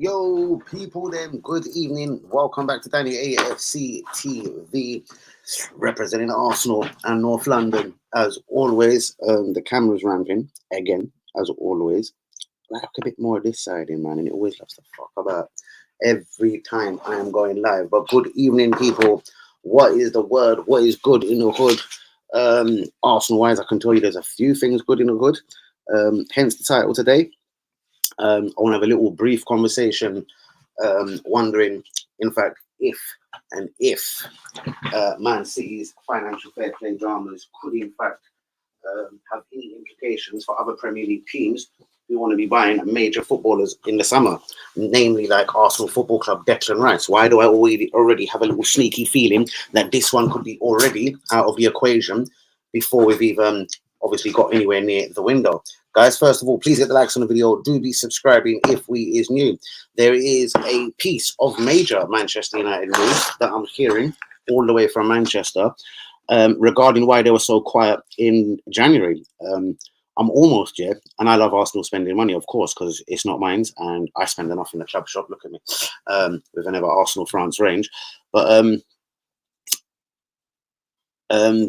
Yo, people, them, good evening. Welcome back to Danny AFC TV, representing Arsenal and North London. As always, the camera's ramping again, as always. Like a bit more of this side, man, and it always loves to fuck about every time I am going live. But good evening, people. What is the word? What is good in the hood? Arsenal wise, I can tell you there's a few things good in the hood. Hence the title today. I want to have a little brief conversation, wondering, in fact, if Man City's financial fair play dramas could, in fact, have any implications for other Premier League teams who want to be buying major footballers in the summer, namely like Arsenal Football Club, Declan Rice. Why do I already have a little sneaky feeling that this one could be already out of the equation before we've even obviously got anywhere near the window? Guys, first of all, please hit the likes on the video. Do be subscribing if we is new. There is a piece of major Manchester United news that I'm hearing all the way from Manchester regarding why they were so quiet in January. I'm almost here, and I love Arsenal spending money, of course, because it's not mine, and I spend enough in the club shop. Look at me with an ever Arsenal France range. But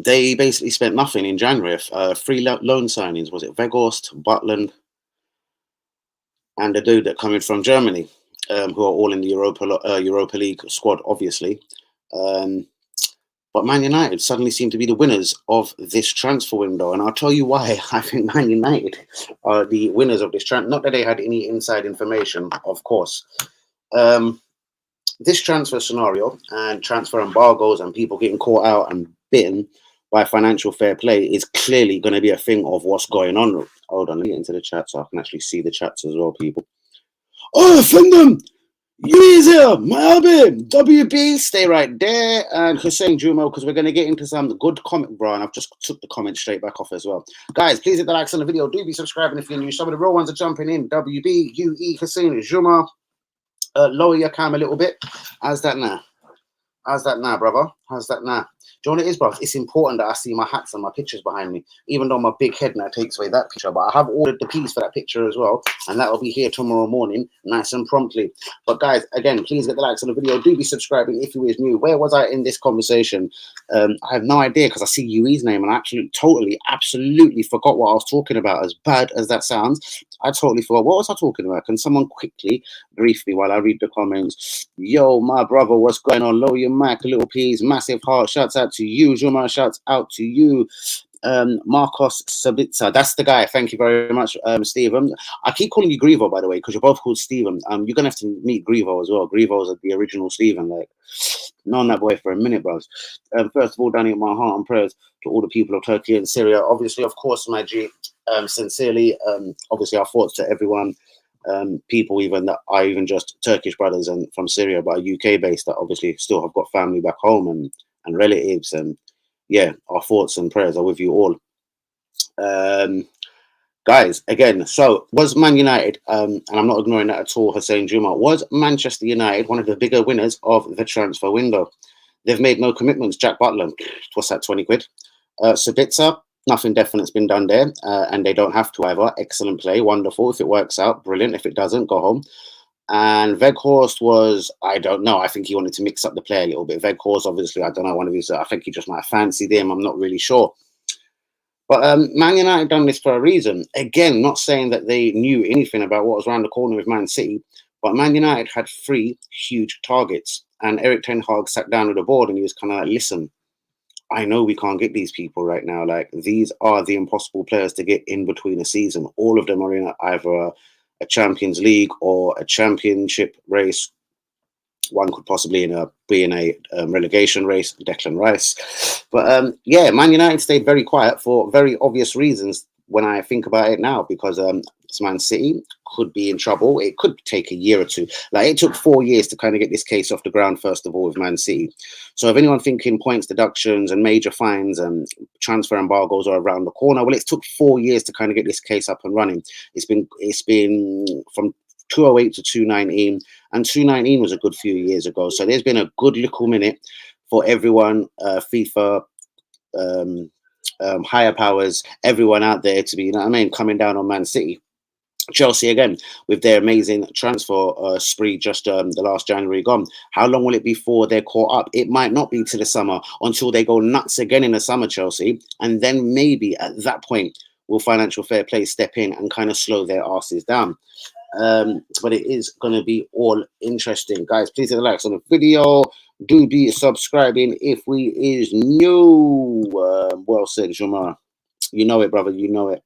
they basically spent nothing in January. Three loan signings. Was it Weghorst, Butland, and the dude that coming from Germany, who are all in the Europa League squad, obviously. But Man United suddenly seem to be the winners of this transfer window. And I'll tell you why I think Man United are the winners of this transfer. Not that they had any inside information, of course. This transfer scenario and transfer embargoes and people getting caught out and bitten by financial fair play is clearly going to be a thing of what's going on. Hold on, let me get into the chat so I can actually see the chats as well, people. Oh, Findham! You is here, my album, WB, stay right there, and Hussein Jumo, because we're going to get into some good comment, bro, and I've just took the comment straight back off as well. Guys, please hit the likes on the video. Do be subscribing if you're new. Some of the real ones are jumping in. WB, UE, Hussein, Juma. Lower your cam a little bit. How's that now? How's that now, brother? How's that now? Do you know what it is, bro? It's important that I see my hats and my pictures behind me, even though my big head now takes away that picture. But I have ordered the piece for that picture as well, and that will be here tomorrow morning, nice and promptly. But guys, again, please get the likes on the video. Do be subscribing if you is new. Where was I in this conversation? I have no idea because I see UE's name and I absolutely forgot what I was talking about. As bad as that sounds, I totally forgot. What was I talking about? Can someone quickly brief me while I read the comments? Yo, my brother, what's going on? Lower your mic, little peas, massive heart. Shouts out to you, Juma. Shouts out to you, Marcos Sabitza. That's the guy. Thank you very much, Stephen. I keep calling you Grievo, by the way, because you're both called Stephen. You're gonna have to meet Grievo as well. Grievo's the original Stephen. Like, known that boy for a minute, bros. First of all, Danny, my heart and prayers to all the people of Turkey and Syria. Obviously, of course, my G. Sincerely, obviously, our thoughts to everyone. People even that are even just Turkish brothers and from Syria, but are UK based, that obviously still have got family back home and relatives, and yeah, our thoughts and prayers are with you all. Guys, again, so was Man United, and I'm not ignoring that at all, Hussein Juma, was Manchester United one of the bigger winners of the transfer window? They've made no commitments. Jack Butland, what's that, 20 quid? Sabitzer, nothing definite's been done there, and they don't have to either. Excellent play, wonderful. If it works out, brilliant. If it doesn't, go home. And Weghorst was, I don't know, I think he wanted to mix up the play a little bit. Weghorst, obviously, I don't know, one of his, I think he just might have fancied him, I'm not really sure. But Man United done this for a reason. Again, not saying that they knew anything about what was around the corner with Man City, but Man United had 3 huge targets. And Erik ten Hag sat down with the board and he was kind of like, listen, I know we can't get these people right now. Like, these are the impossible players to get in between a season. All of them are in either a Champions League or a championship race. One could possibly be in a relegation race, Declan Rice. But yeah, Man United stayed very quiet for very obvious reasons when I think about it now, because Man City could be in trouble. It could take a year or two. Like, it took 4 years to kind of get this case off the ground, first of all, with Man City. So if anyone thinking points deductions and major fines and transfer embargoes are around the corner, well, it took 4 years to kind of get this case up and running. It's been from 2008 to 2019, and 2019 was a good few years ago. So there's been a good little minute for everyone, FIFA, higher powers, everyone out there to be, you know what I mean, coming down on Man City. Chelsea again with their amazing transfer spree just the last January gone. How long will it be before they're caught up? It might not be to the summer until they go nuts again in the summer, Chelsea, and then maybe at that point will financial fair play step in and kind of slow their asses down. But it is going to be all interesting, guys. Please hit the likes on the video. Do be subscribing if we is new. Well said, Jamar. You know it, brother. You know it.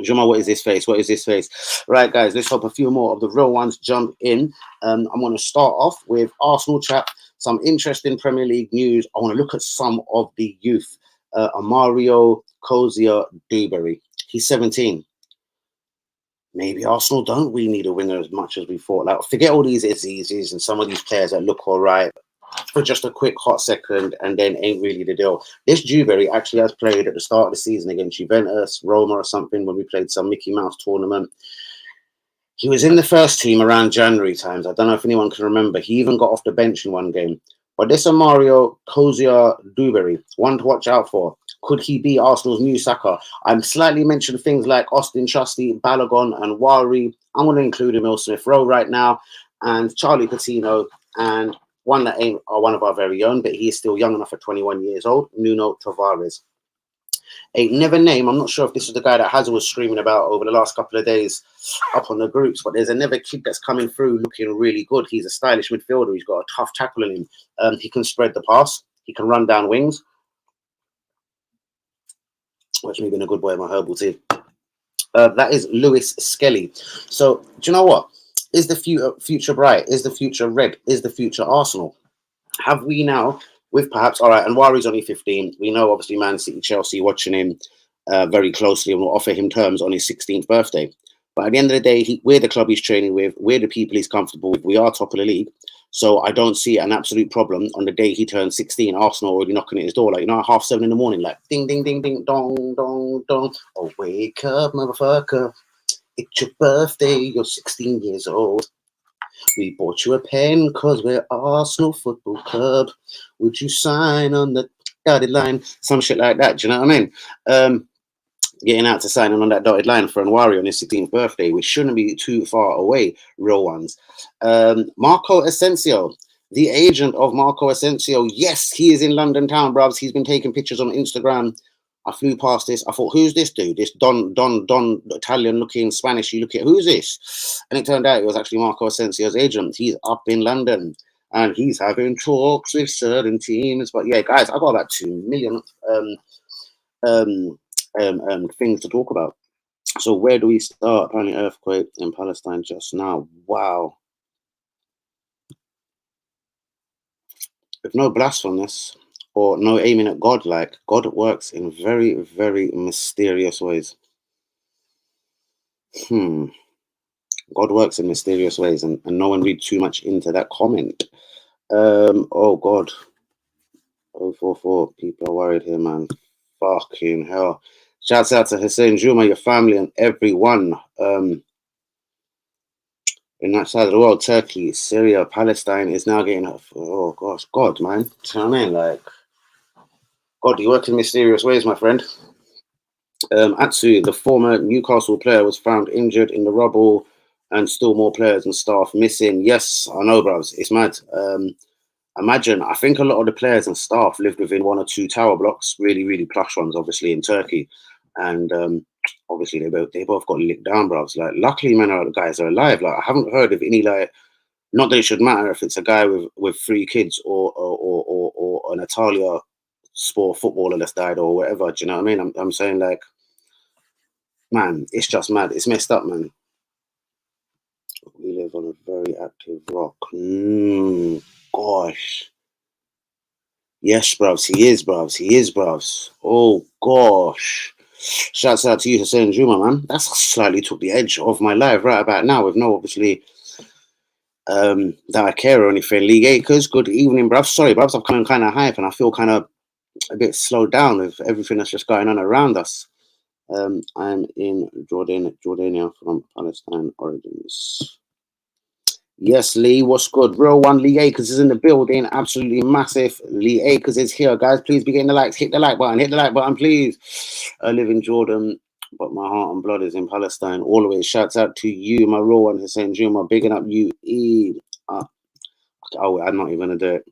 Juma, what is this face? What is this face? Right, guys, let's hope a few more of the real ones jump in. I'm going to start off with Arsenal chat, some interesting Premier League news. I want to look at some of the youth. Mario Cozier Dewberry. He's 17. Maybe Arsenal don't really need a winger as much as we thought. Like, forget all these Azizis and some of these players that look all right for just a quick hot second and then ain't really the deal. This Dewberry actually has played at the start of the season against Juventus, Roma or something when we played some Mickey Mouse tournament. He was in the first team around January times. I don't know if anyone can remember. He even got off the bench in one game. But this is Mario Cozier Dewberry, one to watch out for. Could he be Arsenal's new Saka? I'm slightly mentioned things like Austin Trusty, Balogun and Wari. I'm going to include Emil Smith-Rowe right now and Charlie Coutinho and one that ain't one of our very own, but he is still young enough at 21 years old, Nuno Tavares. A never name, I'm not sure if this is the guy that Hazard was screaming about over the last couple of days up on the groups, but there's another kid that's coming through looking really good. He's a stylish midfielder. He's got a tough tackle in him. He can spread the pass. He can run down wings. Watch me being a good boy in my herbal tea. That is Lewis Skelly. So, do you know what? Is the future bright? Is the future red? Is the future Arsenal? Have we now, with perhaps, all right, and Wari's only 15. We know, obviously, Man City, Chelsea watching him very closely and will offer him terms on his 16th birthday. But at the end of the day, we're the club he's training with. We're the people he's comfortable with. We are top of the league. So I don't see an absolute problem on the day he turns 16, Arsenal already knocking at his door. Like, you know, at 7:30 in the morning, like, ding, ding, ding, ding, dong, dong, dong. Oh, wake up, motherfucker. It's your birthday. You're 16 years old. We bought you a pen because we're Arsenal Football Club. Would you sign on the dotted line? Some shit like that. Do you know what I mean? Getting out to signing on that dotted line for Anwari on his 16th birthday, which shouldn't be too far away, real ones. Marco Asensio, the agent of Marco Asensio. Yes, he is in London town, bruvs. He's been taking pictures on Instagram. I flew past this. I thought, who's this dude? This Don Italian looking, Spanishy looking. Who's this? And it turned out it was actually Marco Asensio's agent. He's up in London and he's having talks with certain teams. But yeah, guys, I've got about 2 million things to talk about. So where do we start? Apparently, earthquake in Palestine just now. Wow. With no blasphemous or no aiming at God, like God works in very, very mysterious ways. God works in mysterious ways, and no one read too much into that comment. Oh God. 044 people are worried here, man. Fucking hell. Shouts out to Hussein Juma, your family, and everyone in that side of the world. Turkey, Syria, Palestine is now getting off. Oh gosh, God, man. Do you know what I mean? Like, God, you work in mysterious ways, my friend. Atsu, the former Newcastle player, was found injured in the rubble, and still more players and staff missing. Yes, I know, bros. It's mad. Imagine, I think a lot of the players and staff lived within 1 or 2 tower blocks, really, really plush ones, obviously, in Turkey. And obviously, they both got licked down, bros. Like, luckily, man, the guys are alive. Like, I haven't heard of any, like, not that it should matter if it's a guy with 3 kids or an Italia sport footballer that's died or whatever. Do you know what I mean? I'm saying, like, man, it's just mad. It's messed up, man. We live on a very active rock. Gosh. Yes, bruvs. He is, bruvs. He is, bruvs. Oh, gosh. Shouts out to you, Hussein Juma, man. That's slightly took the edge off my life right about now with no, obviously, that I care or anything. League Acres, good evening, bruvs. Sorry, bruvs. I'm coming kind of hype and I feel kind of a bit slowed down with everything that's just going on around us. I'm in Jordania from Palestine origins. Yes, Lee, what's good? Real one, Lee Acres is in the building. Absolutely massive. Lee Acres is here, guys. Please be getting the likes. Hit the like button. Hit the like button, please. I live in Jordan. but my heart and blood is in Palestine. Always. Shouts out to you, my raw one, Hussein Juma. Bigging up you. Oh, I'm not even gonna do it.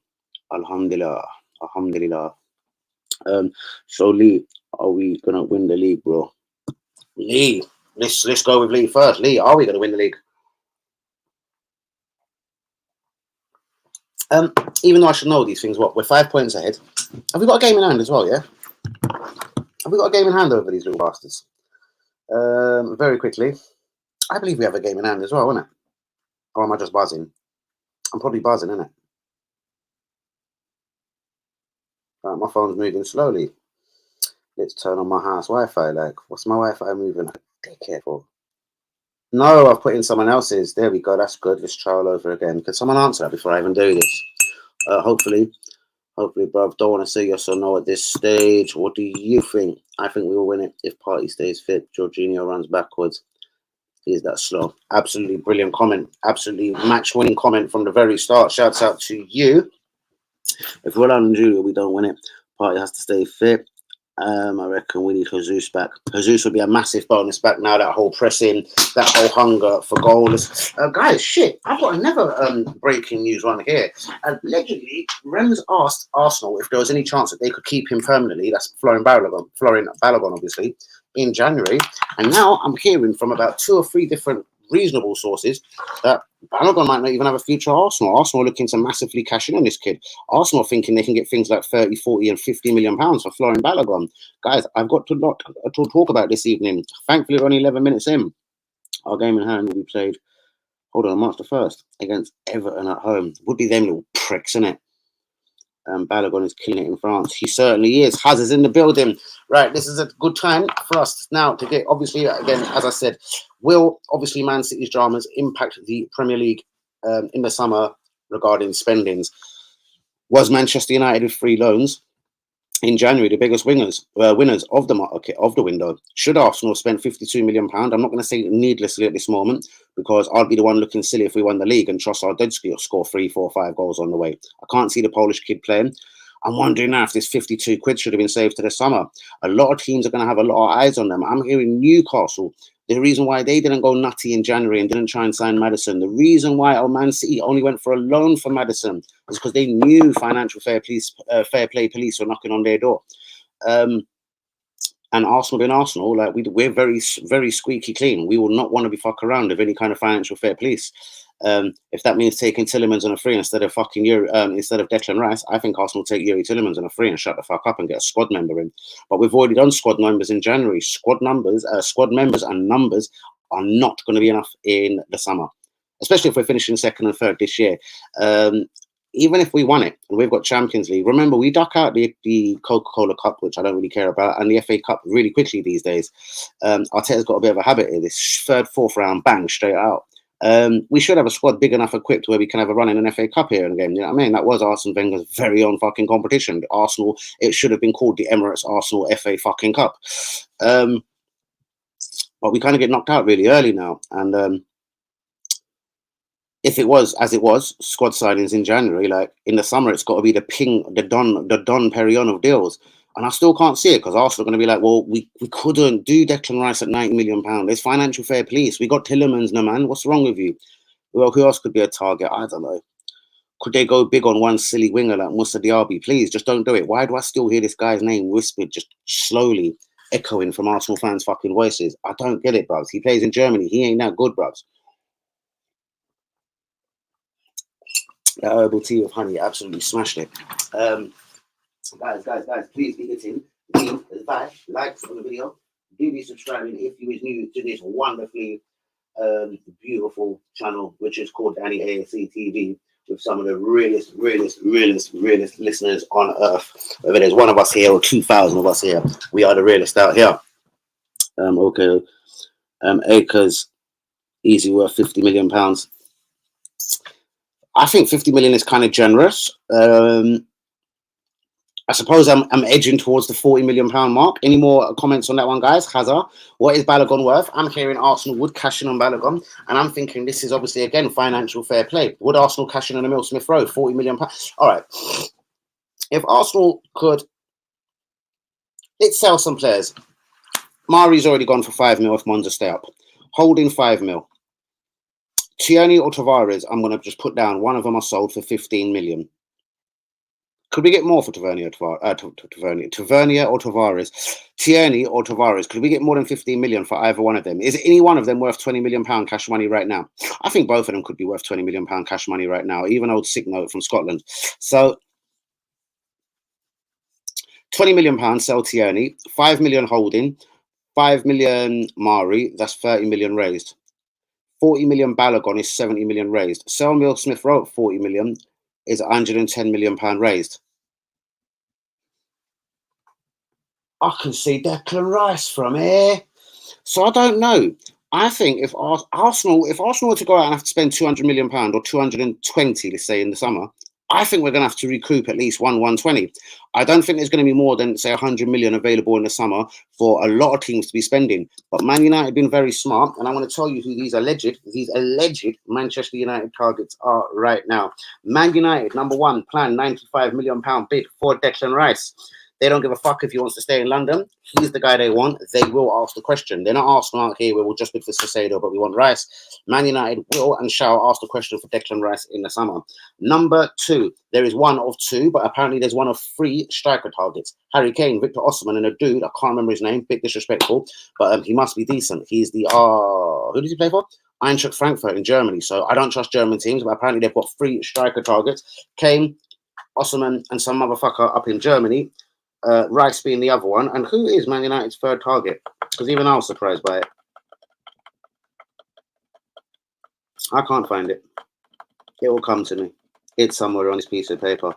Alhamdulillah. Alhamdulillah. So Lee, are we gonna win the league, bro? Lee, let's go with Lee first. Lee, are we gonna win the league? Even though I should know these things, we're 5 points ahead. Have we got a game in hand as well? Yeah. Have we got a game in hand over these little bastards? Very quickly, I believe we have a game in hand as well, isn't it? Or am I just buzzing? I'm probably buzzing, isn't it? Right, my phone's moving slowly. Let's turn on my house Wi-Fi. Like, what's my Wi-Fi moving? Be careful. No, I've put in someone else's. There we go. That's good. Let's try all over again. Could someone answer that before I even do this? Hopefully, bruv. Don't want to say yes or no at this stage. What do you think? I think we will win it if Partey stays fit. Jorginho runs backwards. Is that slow? Absolutely brilliant comment. Absolutely match-winning comment from the very start. Shouts out to you. If we're on Julia, we don't win it. Partey has to stay fit. I reckon we need Jesus back. Jesus would be a massive bonus back now. That whole pressing, that whole hunger for goals. Guys, shit, I've got another breaking news one here. Allegedly, Rems asked Arsenal if there was any chance that they could keep him permanently. That's Florin Balogun, obviously, in January. And now I'm hearing from about 2 or 3 different reasonable sources that Balogun might not even have a future at Arsenal. Arsenal are looking to massively cash in on this kid. Arsenal are thinking they can get things like 30, 40 and 50 million pounds for Florin Balogun. Guys, I've got to talk about this evening. Thankfully, we're only 11 minutes in. Our game in hand will be played, hold on, March the 1st against Everton at home. Would be them little pricks, innit? Balogun is killing it in France. He certainly is. Hazard's in the building. Right, this is a good time for us now to get, obviously, again, as I said, will obviously Man City's dramas impact the Premier League in the summer regarding spendings? Was Manchester United with 3 loans in January the biggest winners of the market, of the window? Should Arsenal spend £52 million? I'm not going to say needlessly at this moment, because I'd be the one looking silly if we won the league and Trossard did score 3, 4, 5 goals on the way. I can't see the Polish kid playing. I'm wondering now if this 52 quid should have been saved to the summer. A lot of teams are going to have a lot of eyes on them. I'm hearing Newcastle. The reason why they didn't go nutty in January and didn't try and sign Maddison, the reason why Man City only went for a loan for Maddison is because they knew financial fair play police were knocking on their door. And Arsenal being Arsenal, like we're very, very squeaky clean. We will not want to be fuck around with any kind of financial fair police. If that means taking Tielemans on a free instead of instead of Declan Rice, I think Arsenal take Yuri Tielemans on a free and shut the fuck up and get a squad member in. But we've already done squad members in January. Squad members and numbers are not going to be enough in the summer, especially if we're finishing 2nd and 3rd this year. Even if we won it and we've got Champions League, remember we duck out the Coca-Cola Cup, which I don't really care about, and the FA Cup really quickly these days. Arteta's got a bit of a habit here. This 3rd, 4th round, bang, straight out. We should have a squad big enough equipped where we can have a run in an FA Cup here and again. You know what I mean? That was Arsene Wenger's very own fucking competition. Arsenal, it should have been called the Emirates Arsenal FA fucking Cup. But we kind of get knocked out really early now. And if it was as it was, squad signings in January, like in the summer, it's got to be the Don Perignon of deals. And I still can't see it because Arsenal are going to be like, well, we couldn't do Declan Rice at £90 million. There's financial fair police. We got Tielemans, no man. What's wrong with you? Well, who else could be a target? I don't know. Could they go big on one silly winger like Moussa Diaby? Please, just don't do it. Why do I still hear this guy's name whispered, just slowly echoing from Arsenal fans' fucking voices? I don't get it, bruv. He plays in Germany. He ain't that good, bruv. That herbal tea with honey absolutely smashed it. Guys, please be hitting leave likes on the video. Do be subscribing if you is new to this wonderfully beautiful channel, which is called Danny ASC TV, with some of the realest listeners on earth. Whether there's one of us here or 2,000 of us here, we are the realest out here. Okay. Acres, easy worth £50 million. I think 50 million is kind of generous. I suppose I'm edging towards the £40 million mark. Any more comments on that one, guys? Hazard, what is Balogun worth? I'm hearing Arsenal would cash in on Balogun, and I'm thinking this is obviously, again, financial fair play. Would Arsenal cash in on Emile Smith Rowe? £40 million. All right. If Arsenal could, let's sell some players. Mari's already gone for 5 mil if Monza stay up. Holding 5 mil. Tierney or Tavares, I'm going to just put down. One of them are sold for 15 million. Could we get more for Tavernier or Tavares? Tierney or Tavares? Could we get more than 15 million for either one of them? Is any one of them worth 20 million pound cash money right now? I think both of them could be worth 20 million pound cash money right now. Even old sick note from Scotland. So 20 million pounds sell Tierney, 5 million holding, 5 million Mari. That's 30 million raised. 40 million Balogun is 70 million raised. Sell Mill Smith Rowe 40 million is 110 million pound raised. I can see Declan Rice from here. So I don't know. I think if Arsenal were to go out and have to spend 200 million pound or 220, let's say in the summer, I think we're going to have to recoup at least 120. I don't think there's going to be more than, say, 100 million available in the summer for a lot of teams to be spending. But Man United have been very smart, and I want to tell you who these alleged Manchester United targets are right now. Man United, number one, plan 95 million pound bid for Declan Rice. They don't give a fuck if he wants to stay in London. He's the guy they want. They will ask the question. They're not Arsenal out here where we'll just bid for Caicedo, but we want Rice. Man United will and shall ask the question for Declan Rice in the summer. Number two, there is one of two, but apparently there's one of three striker targets. Harry Kane, Victor Osimhen, and a dude, I can't remember his name, bit disrespectful, but he must be decent. He's the, who does he play for? Eintracht Frankfurt in Germany. So I don't trust German teams, but apparently they've got three striker targets. Kane, Osimhen, and some motherfucker up in Germany. Rice being the other one. And who is Man United's third target? Because even I was surprised by it. I can't find it. It will come to me. It's somewhere on this piece of paper.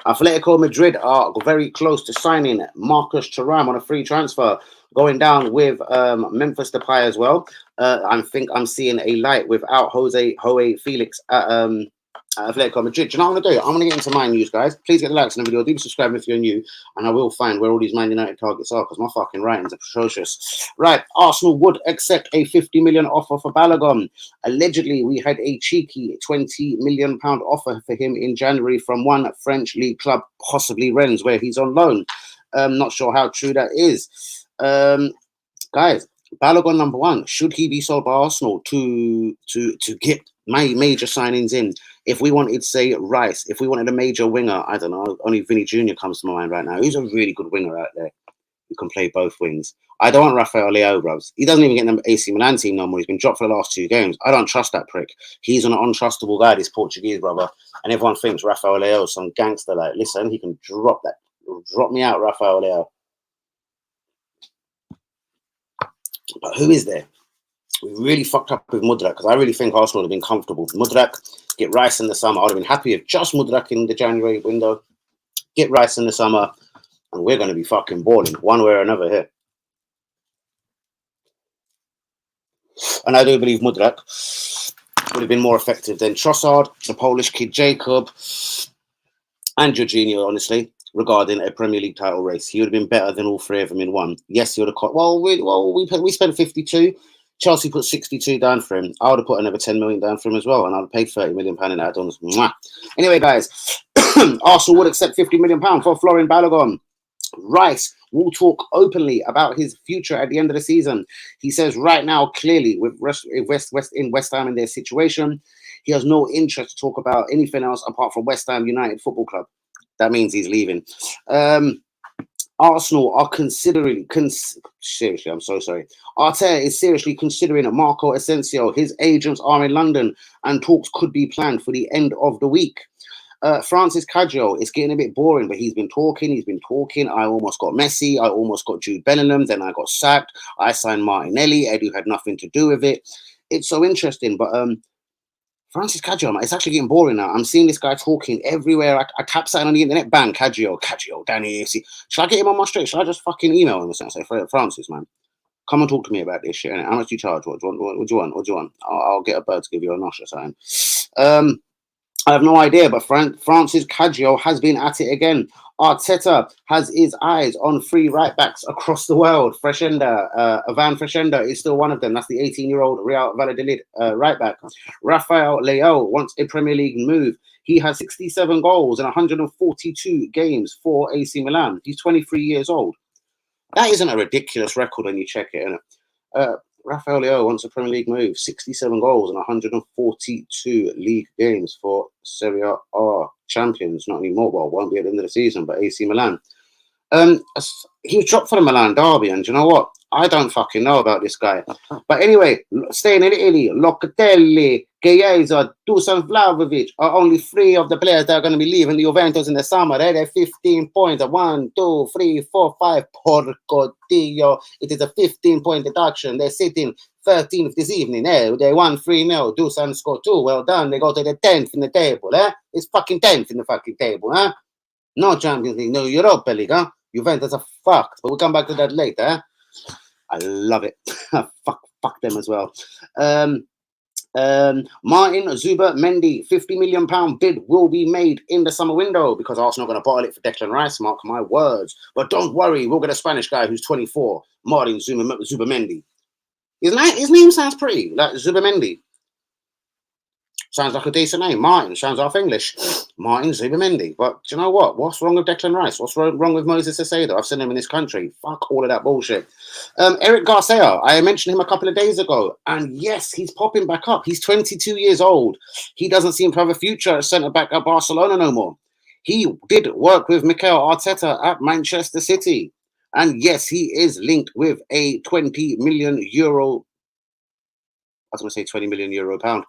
Atletico Madrid are very close to signing Marcus Thuram on a free transfer, going down with Memphis Depay as well. I think I'm seeing a light without Jose Felix at Atletico Madrid. Do you know what I'm going to do? I'm going to get into my news, guys. Please get the likes on the video. Do subscribe if you're new, and I will find where all these Man United targets are because my fucking writings are atrocious. Right, Arsenal would accept a 50 million offer for Balogun. Allegedly, we had a cheeky 20 million pound offer for him in January from one French league club, possibly Rennes, where he's on loan. Not sure how true that is. Guys, Balogun number one, should he be sold by Arsenal to get major signings in? If we wanted, say, Rice, if we wanted a major winger, I don't know, only Vinny Jr. comes to my mind right now. He's a really good winger out there who can play both wings. I don't want Rafael Leao, bros. He doesn't even get in the AC Milan team no more. He's been dropped for the last 2 games. I don't trust that prick. He's an untrustable guy, this Portuguese brother. And everyone thinks Rafael Leao is some gangster. Like, listen, he can drop that. Drop me out, Rafael Leao. But who is there? We really fucked up with Mudryk because I really think Arsenal would have been comfortable with Mudryk. Get Rice in the summer. I would have been happy if just Mudryk in the January window. Get Rice in the summer, and we're going to be fucking balling one way or another here. And I do believe Mudryk would have been more effective than Trossard, the Polish kid Jacob, and Jorginho, honestly, regarding a Premier League title race. He would have been better than all 3 of them in one. Yes, he would have caught. Well, we spent 52. Chelsea put 62 down for him. I would have put another 10 million down for him as well, and I would have paid 30 million pound in add-ons. Anyway, guys, Arsenal would accept 50 million pound for Florian Balogun. Rice will talk openly about his future at the end of the season. He says right now, clearly, with West Ham in their situation, he has no interest to talk about anything else apart from West Ham United Football Club. That means he's leaving. Arsenal are seriously, I'm so sorry. Arteta is seriously considering Marco Asensio. His agents are in London and talks could be planned for the end of the week. Francis Cadjo is getting a bit boring, but he's been talking. I almost got Messi. I almost got Jude Bellingham. Then I got sacked. I signed Martinelli. Edu had nothing to do with it. It's so interesting, but Francis Cadjo, it's actually getting boring now. I'm seeing this guy talking everywhere. I tap something on the internet, bang, Cadjo, Danny. Should I get him on my street? Should I just fucking email him and say, Francis, man, come and talk to me about this shit. How much do you charge? What do you want? I'll get a bird to give you a nosh or something. I have no idea, but Francis Cadjo has been at it again. Arteta has his eyes on 3 right-backs across the world. Ivan Freshenda is still one of them. That's the 18-year-old Real Valladolid right-back. Rafael Leao wants a Premier League move. He has 67 goals in 142 games for AC Milan. He's 23 years old. That isn't a ridiculous record when you check it, innit? Rafael Leao wants a Premier League move, 67 goals in 142 league games for Serie A champions. Not anymore, well, won't be at the end of the season, but AC Milan. He was dropped for the Milan derby, and do you know what? I don't fucking know about this guy. But anyway, staying in Italy, Locatelli, Chiesa, Dusan Vlahovic are only 3 of the players that are going to be leaving the Juventus in the summer. They're 15 points. 1, 2, 3, 4, 5. Porco Dio. It is a 15-point deduction. They're sitting 13th this evening. They won 3-0. Dusan scored 2. Well done. They go to the 10th in the table. It's fucking 10th in the fucking table. No Champions League, no Europa League. Juventus are fucked. But we'll come back to that later. I love it. fuck them as well. Martin Zuber-Mendy, £50 million bid will be made in the summer window because Arsenal are going to bottle it for Declan Rice, mark my words. But don't worry, we'll get a Spanish guy who's 24, Martin Zuber-Mendy. His name sounds pretty, like Zuber-Mendy. Sounds like a decent name. Martin sounds half English. Martin Zuber-Mendy. But do you know what? What's wrong with Declan Rice? What's wrong with Moses Caicedo? I've seen him in this country. Fuck all of that bullshit. Eric Garcia. I mentioned him a couple of days ago. And yes, he's popping back up. He's 22 years old. He doesn't seem to have a future at centre-back at Barcelona no more. He did work with Mikel Arteta at Manchester City. And yes, he is linked with a 20 million euro I was going to say 20 million euro pound.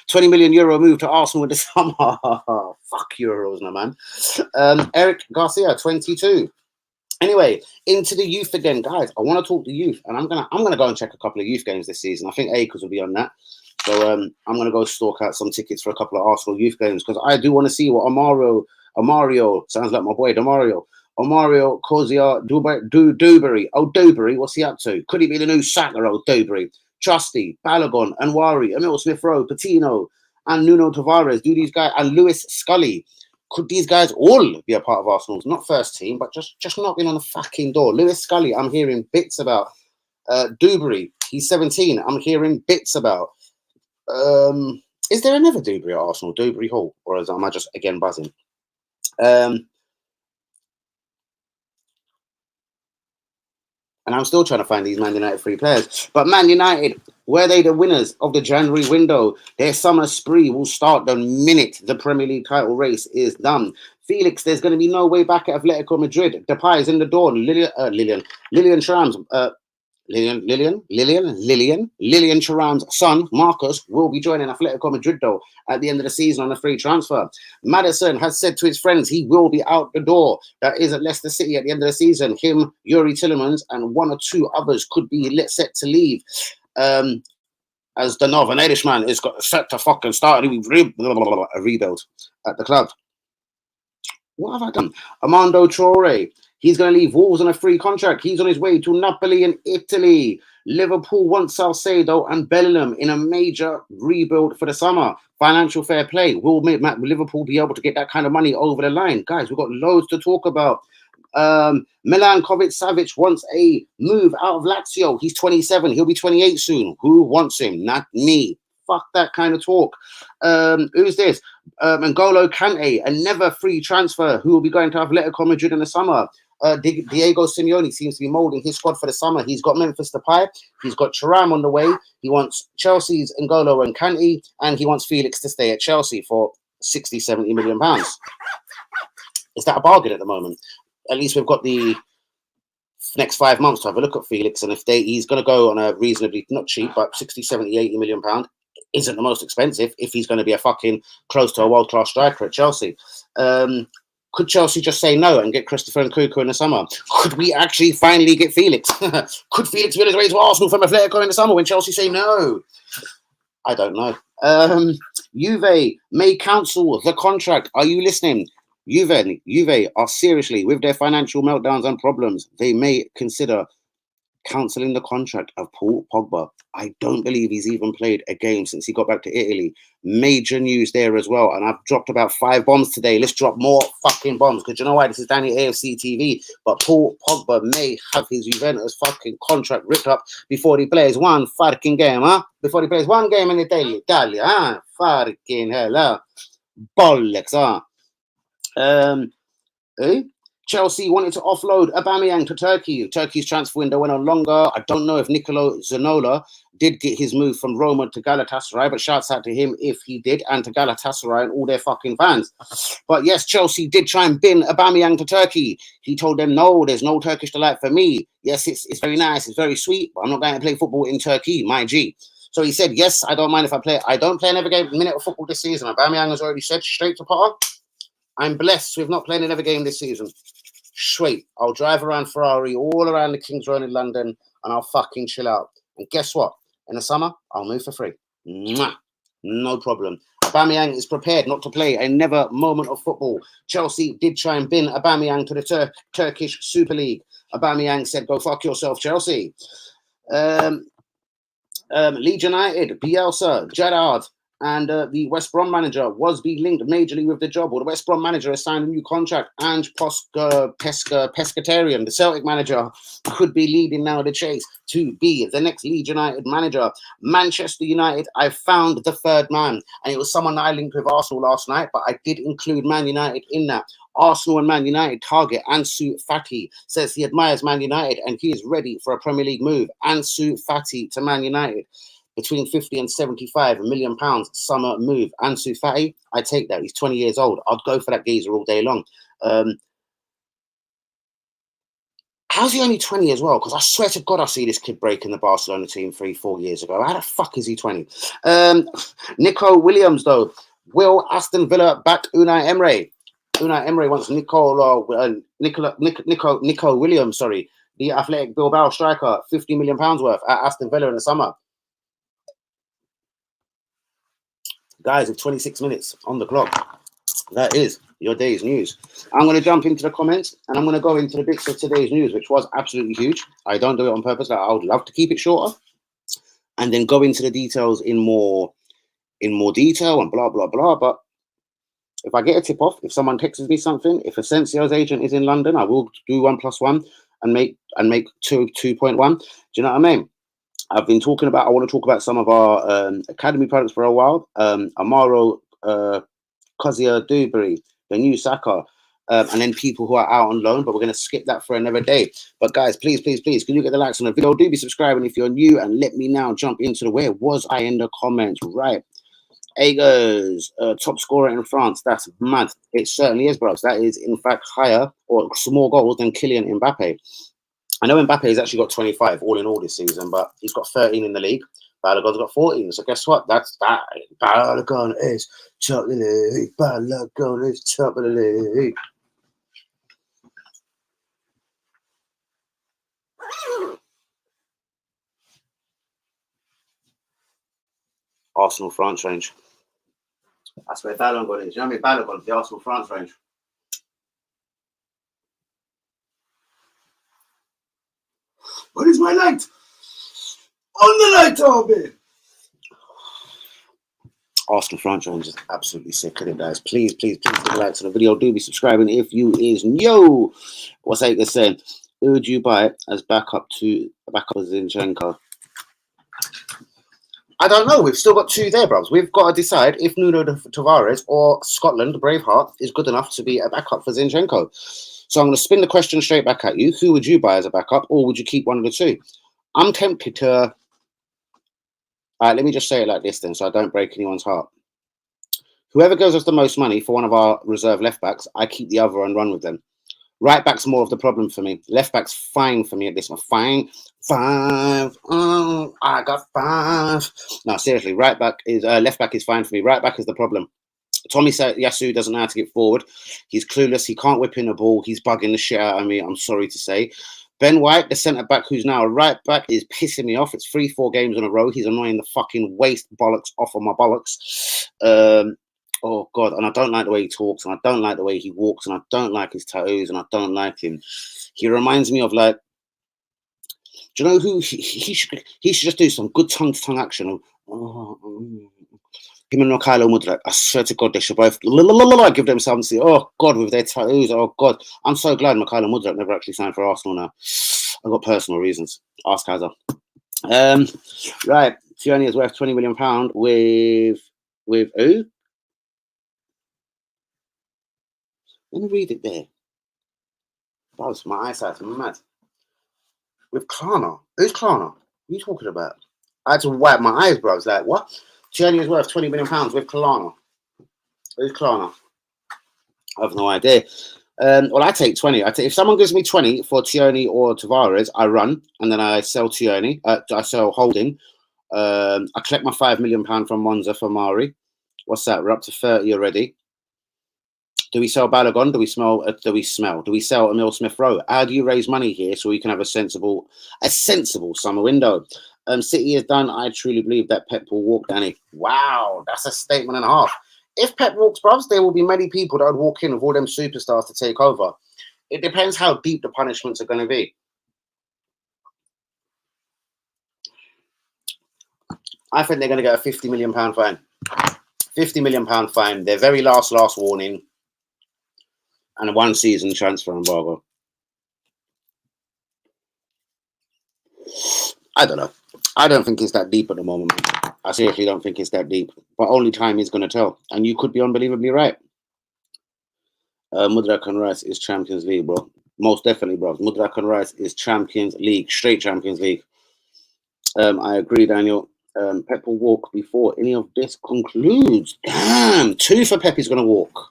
20 million euro move to Arsenal in the summer. Fuck euros, no man. Eric Garcia, 22. Anyway, into the youth again, guys. I want to talk to youth, and I'm gonna go and check a couple of youth games this season. I think Akers will be on that. So I'm gonna go stalk out some tickets for a couple of Arsenal youth games because I do want to see what Amario sounds like my boy Demario. Amario Kozia Dewberry. Oh, Dewberry, what's he up to? Could he be the new Saka? Oh, Dewberry. Trusty, Balogun, Anwari, Emil Smith-Rowe, Patino, and Nuno Tavares. Do these guys and Lewis Scully? Could these guys all be a part of Arsenal's not first team, but just knocking on the fucking door? Lewis Scully, I'm hearing bits about. Dewberry, he's 17. I'm hearing bits about. Is there another Dewberry at Arsenal? Dewberry Hall, or am I just again buzzing? And I'm still trying to find these Man United free players. But Man United, were they the winners of the January window? Their summer spree will start the minute the Premier League title race is done. Felix, there's going to be no way back at Atletico Madrid. Depay is in the door. Lilian Thuram's son, Marcus, will be joining Atletico Madrid, though, at the end of the season on a free transfer. Maddison has said to his friends he will be out the door. That is at Leicester City at the end of the season. Him, Yuri Tillemans, and 1 or 2 others could be set to leave. As the Northern Irishman is set to fucking start a rebuild at the club. What have I done? Armando Traore. He's going to leave Wolves on a free contract. He's on his way to Napoli in Italy. Liverpool wants Salcedo and Bellingham in a major rebuild for the summer. Financial fair play. Will Liverpool be able to get that kind of money over the line? Guys, we've got loads to talk about. Milankovic Savic wants a move out of Lazio. He's 27. He'll be 28 soon. Who wants him? Not me. Fuck that kind of talk. Who's this? N'Golo Kante, a never free transfer who will be going to Atletico Madrid in the summer. Diego Simeone seems to be molding his squad for the summer. He's got Memphis Depay. He's got Thuram on the way. He wants Chelsea's N'Golo and Kante, and he wants Felix to stay at Chelsea for 60, 70 million pounds. Is that a bargain at the moment? At least we've got the next 5 months to have a look at Felix, and if he's going to go on a reasonably, not cheap, but 60, 70, 80 million pound, isn't the most expensive if he's going to be a fucking close to a world-class striker at Chelsea. Could Chelsea just say no and get Christopher Nkunku in the summer? Could we actually finally get Felix? Could Felix win his way to Arsenal from Atletico in the summer when Chelsea say no? I don't know. Juve may cancel the contract. Are you listening? Juve are seriously, with their financial meltdowns and problems, they may consider cancelling the contract of Paul Pogba. I don't believe he's even played a game since he got back to Italy. Major news there as well. And I've dropped about 5 bombs today. Let's drop more fucking bombs. Because you know why? This is Danny AFC TV. But Paul Pogba may have his Juventus fucking contract ripped up before he plays one fucking game, huh? Before he plays one game in Italy, huh? Fucking hell, huh? Bollocks, huh? Chelsea wanted to offload Aubameyang to Turkey. Turkey's transfer window went on longer. I don't know if Nicolo Zanola did get his move from Roma to Galatasaray, but shouts out to him if he did, and to Galatasaray and all their fucking fans. But yes, Chelsea did try and bin Aubameyang to Turkey. He told them, no, there's no Turkish delight for me. Yes, it's very nice, it's very sweet, but I'm not going to play football in Turkey, my G. So he said, yes, I don't mind if I play. I don't play another minute of football this season. Aubameyang has already said straight to Potter, I'm blessed with not playing another game this season. Sweet. I'll drive around Ferrari all around the King's Road in London and I'll fucking chill out. And guess what? In the summer, I'll move for free. Mwah. No problem. Aubameyang is prepared not to play another moment of football. Chelsea did try and bin Aubameyang to the Turkish Super League. Aubameyang said, go fuck yourself, Chelsea. Leeds United, Bielsa, Gerrard, and the West Brom manager was being linked majorly with the job. Or the West Brom manager has signed a new contract. Ange Pescatarian, the Celtic manager, could be leading now the chase to be the next Leeds United manager. Manchester United, I found the third man, and it was someone that I linked with Arsenal last night, but I did include Man United in that. Arsenal and Man United target Ansu Fati, says he admires Man United and he is ready for a Premier League move. Ansu Fati to Man United. Between 50 and 75 million pounds summer move. Ansu Fati, I take that. He's 20 years old. I'd go for that geezer all day long. How's he only 20 as well? Because I swear to God, I see this kid breaking the Barcelona team 3-4 years ago. How the fuck is he 20? Nico Williams, though. Will Aston Villa back Unai Emery? Unai Emery wants Nico Williams, sorry, the Athletic Bilbao striker, £50 million worth at Aston Villa in the summer. Guys, with 26 minutes on the clock, that is your day's news. I'm going to jump into the comments and I'm going to go into the bits of today's news, which was absolutely huge. I don't do it on purpose. I would love to keep it shorter and then go into the details in more detail and blah, blah, blah. But if I get a tip off, if someone texts me something, if Asensio's agent is in London, I will do 1+1 and make 2.1. Do you know what I mean? I want to talk about some of our academy products for a while. Amaro Kozia Dewberry, the new Saka, and then people who are out on loan, but we're going to skip that for another day. But guys, please, can you get the likes on the video? Do be subscribing if you're new, and let me now jump into where was I in the comments? Right. Agos, top scorer in France. That's mad. It certainly is, bros. That is, in fact, higher or some more goals than Kylian Mbappe. I know Mbappe has actually got 25 all in all this season, but he's got 13 in the league. Balogun's got 14. So guess what? That's that. Balogun is top of the league. Balogun is top of the league. Arsenal France range. That's where Balogun is. You know what I mean? Balogun, the Arsenal France range. What is my light? On the light, Arby! Arsenal France range is absolutely sick, isn't it, guys? Please, put a like to the video. Do be subscribing if you is new. What's Aika saying? Who would you buy as backup to Zinchenko? I don't know. We've still got two there, bros. We've got to decide if Nuno Tavares or Scotland, Braveheart, is good enough to be a backup for Zinchenko. So I'm going to spin the question straight back at you. Who would you buy as a backup, or would you keep one of the two? I'm tempted to... All right, let me just say it like this then, so I don't break anyone's heart. Whoever gives us the most money for one of our reserve left-backs, I keep the other and run with them. Right-back's more of the problem for me. Left-back's fine for me at this one. Fine. 5. Oh, I got 5. No, seriously, left-back is fine for me. Right-back is the problem. Tomiyasu doesn't know how to get forward. He's clueless. He can't whip in the ball. He's bugging the shit out of me. I'm sorry to say. Ben White, the centre-back who's now a right-back, is pissing me off. It's 3-4 games in a row. He's annoying the fucking waste bollocks off of my bollocks. Oh, God. And I don't like the way he talks. And I don't like the way he walks. And I don't like his tattoos. And I don't like him. He reminds me of, like... Do you know who... He should just do some good tongue-to-tongue action. Him and Mykhailo Mudryk, I swear to God, they should both give themselves to, oh God, with their tattoos. Oh God, I'm so glad Mykhailo Mudryk never actually signed for Arsenal now. I've got personal reasons. Ask Hazard. Right, Tierney is worth £20 million with who? Let me read it there. Bros, my eyesight's mad. With Klarna. Who's Klarna? What are you talking about? I had to wipe my eyes, bro. I was like, what? Tierney is worth £20 million with Klarna. Who's Klarna? I have no idea. Well, I take 20. If someone gives me 20 for Tierney or Tavares, I run and then I sell Tierney. I sell Holding. I collect my £5 million from Monza for Mari. What's that? We're up to 30 already. Do we sell Balogun? Do we sell Emil Smith Rowe? How do you raise money here so we can have a sensible summer window? City is done. I truly believe that Pep will walk, Danny. Wow, that's a statement and a half. If Pep walks, bruvs, there will be many people that would walk in with all them superstars to take over. It depends how deep the punishments are going to be. I think they're going to get a £50 million fine. £50 million fine. Their very last warning. And a 1 season transfer embargo. I don't know. I don't think it's that deep at the moment. I seriously don't think it's that deep. But only time is going to tell. And you could be unbelievably right. Mudryk and Rice is Champions League, bro. Most definitely, bro. Mudryk and Rice is Champions League. Straight Champions League. I agree, Daniel. Pep will walk before any of this concludes. Damn. 2 for Pep is going to walk.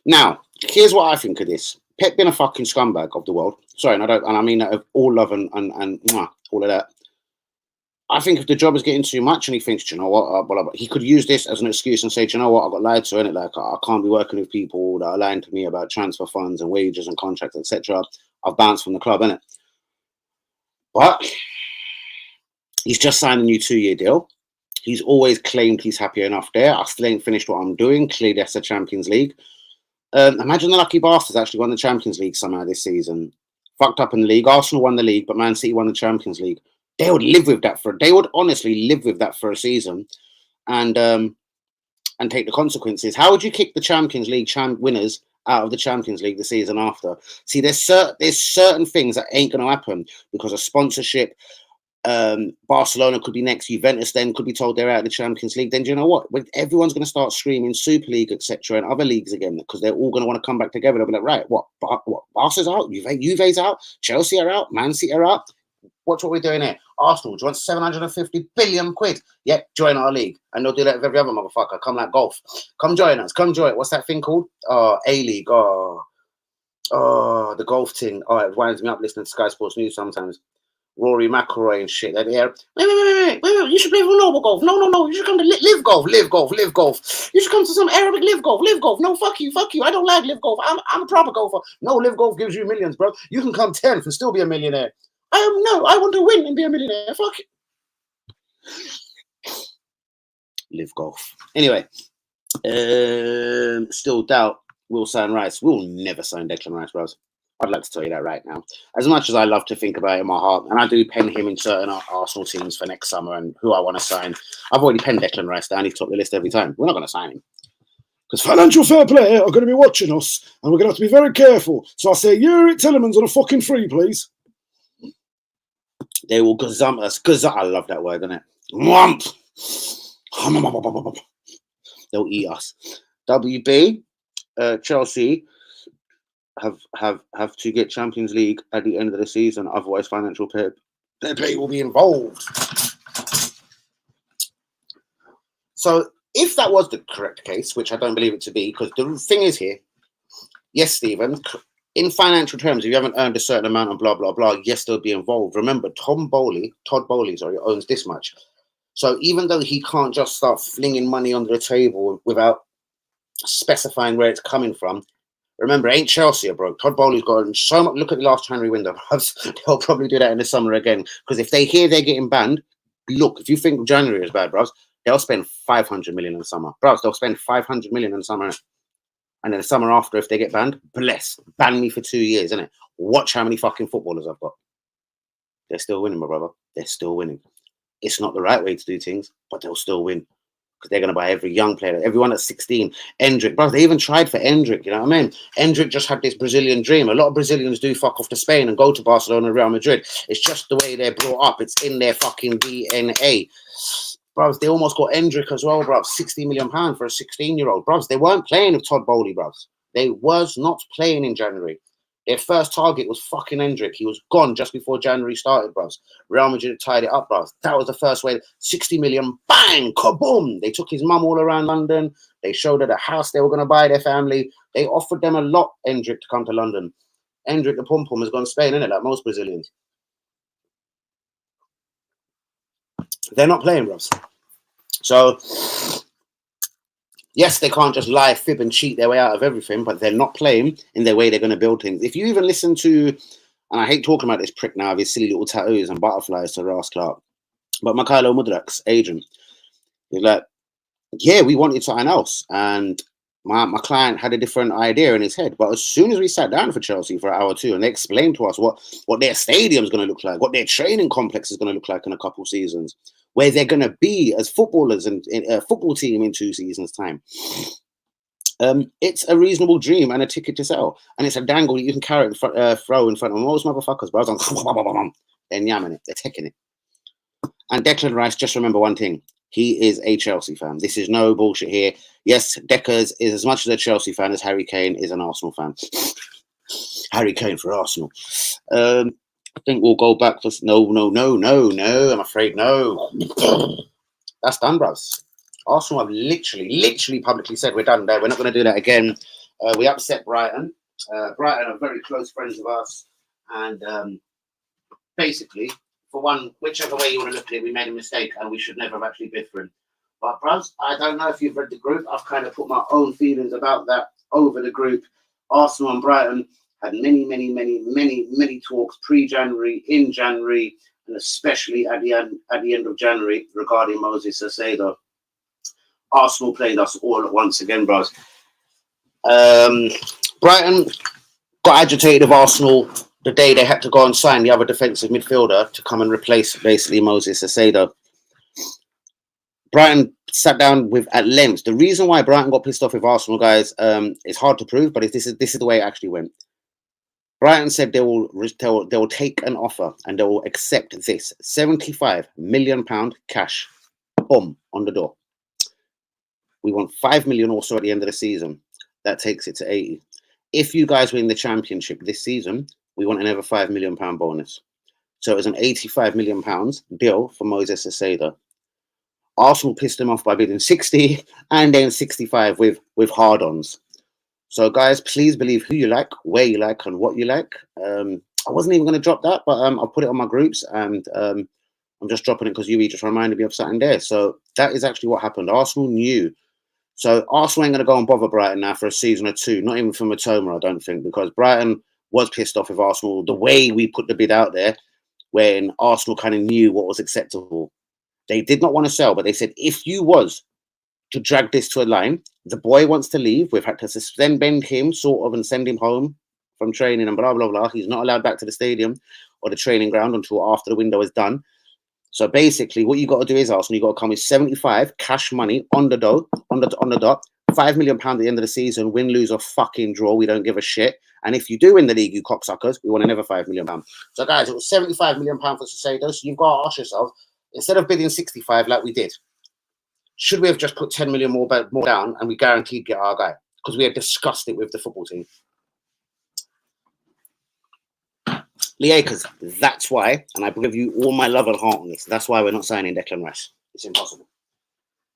Now, here's what I think of this. Pep being a fucking scumbag of the world. Sorry, and I mean that of all love and all of that. I think if the job is getting too much and he thinks, do you know what, he could use this as an excuse and say, do you know what, I got lied to, innit? Like, I can't be working with people that are lying to me about transfer funds and wages and contracts, etc. I've bounced from the club, innit? But he's just signed a new 2-year deal. He's always claimed he's happy enough there. I still ain't finished what I'm doing. Clearly, that's the Champions League. Imagine the lucky bastards actually won the Champions League somehow this season. Fucked up in the league. Arsenal won the league, but Man City won the Champions League. They would live with that they would honestly live with that for a season, and take the consequences. How would you kick the Champions League winners out of the Champions League the season after? See, there's certain things that ain't going to happen because of sponsorship. Barcelona could be next. Juventus then could be told they're out of the Champions League. Then do you know what? Everyone's going to start screaming Super League, etc., and other leagues again because they're all going to want to come back together. They'll be like, right, what? Barca's out, Juve's out, Chelsea are out, Man City are out. Watch what we're doing here. Arsenal, do you want 750 billion quid? Yep, join our league. And they'll do that with every other motherfucker. Come like golf. Come join us. Come join. What's that thing called? A-League. Oh, the golf thing. Oh, it winds me up listening to Sky Sports News sometimes. Rory McIlroy and shit. They're there. Wait. You should play for Noble Golf. No. You should come to Live Golf. You should come to some Arabic Live Golf. No, fuck you. I don't like Live Golf. I'm a proper golfer. No, Live Golf gives you millions, bro. You can come 10th and still be a millionaire. No, I want to win and be a millionaire. Fuck it. Live Golf. Anyway, still doubt we'll sign Rice. We'll never sign Declan Rice, bros. I'd like to tell you that right now. As much as I love to think about it in my heart, and I do pen him in certain Arsenal teams for next summer and who I want to sign. I've already penned Declan Rice down. He's top of the list every time. We're not going to sign him. Because financial fair play are going to be watching us, and we're going to have to be very careful. So I say, Yuri Tillemans on a fucking free, please. They will gazump us. I love that word, isn't it? Mwamp. They'll eat us. WB, Chelsea have to get Champions League at the end of the season. Otherwise, financial fair play will be involved. So, if that was the correct case, which I don't believe it to be, because the thing is here, yes, Stephen, in financial terms, if you haven't earned a certain amount and blah, blah, blah, yes, they'll be involved. Remember, Todd Bowley, owns this much. So even though he can't just start flinging money under the table without specifying where it's coming from, remember, ain't Chelsea broke. Todd Bowley's got so much. Look at the last January window. They'll probably do that in the summer again. Because if they hear they're getting banned, look, if you think January is bad, bros, they'll spend 500 million in the summer. Bros, they'll spend 500 million in the summer. And then the summer after, if they get banned, ban me for 2 years, innit? Watch how many fucking footballers I've got. They're still winning, my brother. They're still winning. It's not the right way to do things, but they'll still win. Because they're going to buy every young player, everyone at 16. Endrick, bro, they even tried for Endrick, you know what I mean? Endrick just had this Brazilian dream. A lot of Brazilians do fuck off to Spain and go to Barcelona and Real Madrid. It's just the way they're brought up. It's in their fucking DNA. Bros, they almost got Endrick as well, bros. £60 million for a 16-year-old. Bros, they weren't playing with Todd Bowley, bros. They was not playing in January. Their first target was fucking Endrick. He was gone just before January started, bros. Real Madrid tied it up, bros. That was the first way. 60 million, bang, kaboom. They took his mum all around London. They showed her the house they were going to buy their family. They offered them a lot, Endrick, to come to London. Endrick, the pom-pom, has gone to Spain, innit? Like most Brazilians. They're not playing, bros. So, yes, they can't just lie, fib, and cheat their way out of everything, but they're not playing in their way they're going to build things. If you even listen to, and I hate talking about this prick now, of his silly little tattoos and butterflies to Ross Clark, but Mykhailo Mudryk's agent, he's like, yeah, we wanted something else. And my client had a different idea in his head. But as soon as we sat down for Chelsea for an hour or two and they explained to us what their stadium is going to look like, what their training complex is going to look like in a couple seasons, where they're going to be as footballers and in a football team in 2 seasons' time, it's a reasonable dream and a ticket to sell. And it's a dangle that you can carry throw in front of most motherfuckers, bro. They're yamming it. They're taking it. And Declan Rice, just remember one thing. He is a Chelsea fan. This is no bullshit here. Yes, Deckers is as much as a Chelsea fan as Harry Kane is an Arsenal fan. Harry Kane for Arsenal. I think we'll go back for... No. I'm afraid no. That's done, bros. Arsenal have literally publicly said we're done there. We're not going to do that again. We upset Brighton. Brighton are very close friends of us. And basically... For one, whichever way you want to look at it, we made a mistake and we should never have actually bid for him. But, bros, I don't know if you've read the group. I've kind of put my own feelings about that over the group. Arsenal and Brighton had many talks pre-January, in January, and especially at the end of January regarding Moses Caicedo. Arsenal played us all at once again, bros. Brighton got agitated of Arsenal the day they had to go and sign the other defensive midfielder to come and replace basically Moses Caicedo. Brighton sat down with at length. The reason why Brighton got pissed off with Arsenal, guys, it's hard to prove, but this is the way it actually went. Brighton said they will take an offer and they will accept this £75 million cash, boom, on the door. We want 5 million also at the end of the season. That takes it to 80. If you guys win the championship this season, we want another £5 million bonus. So it was an £85 million deal for Moses Caicedo. Arsenal pissed him off by bidding 60 and then 65 with hard-ons. So, guys, please believe who you like, where you like, and what you like. I wasn't even going to drop that, but I'll put it on my groups, and I'm just dropping it because you just reminded me of something there. So that is actually what happened. Arsenal knew. So Arsenal ain't going to go and bother Brighton now for a season or two, not even for Matoma, I don't think, because Brighton was pissed off with Arsenal the way we put the bid out there when Arsenal kind of knew what was acceptable. They did not want to sell, but they said, if you was to drag this to a line, the boy wants to leave, we've had to suspend him sort of and send him home from training and blah, blah, blah. He's not allowed back to the stadium or the training ground until after the window is done. So basically what you got to do is, Arsenal, you got to come with 75 cash money on the dot, £5 million at the end of the season, win, lose, or fucking draw. We don't give a shit. And if you do win the league, you cocksuckers, we want another £5 million. So, guys, it was £75 million for Caicedo. So you've got to ask yourself, instead of bidding 65 like we did, should we have just put 10 million more down and we guaranteed get our guy? Because we had discussed it with the football team. Liakers, that's why, and I give you all my love and heart on this, that's why we're not signing Declan Rice. It's impossible.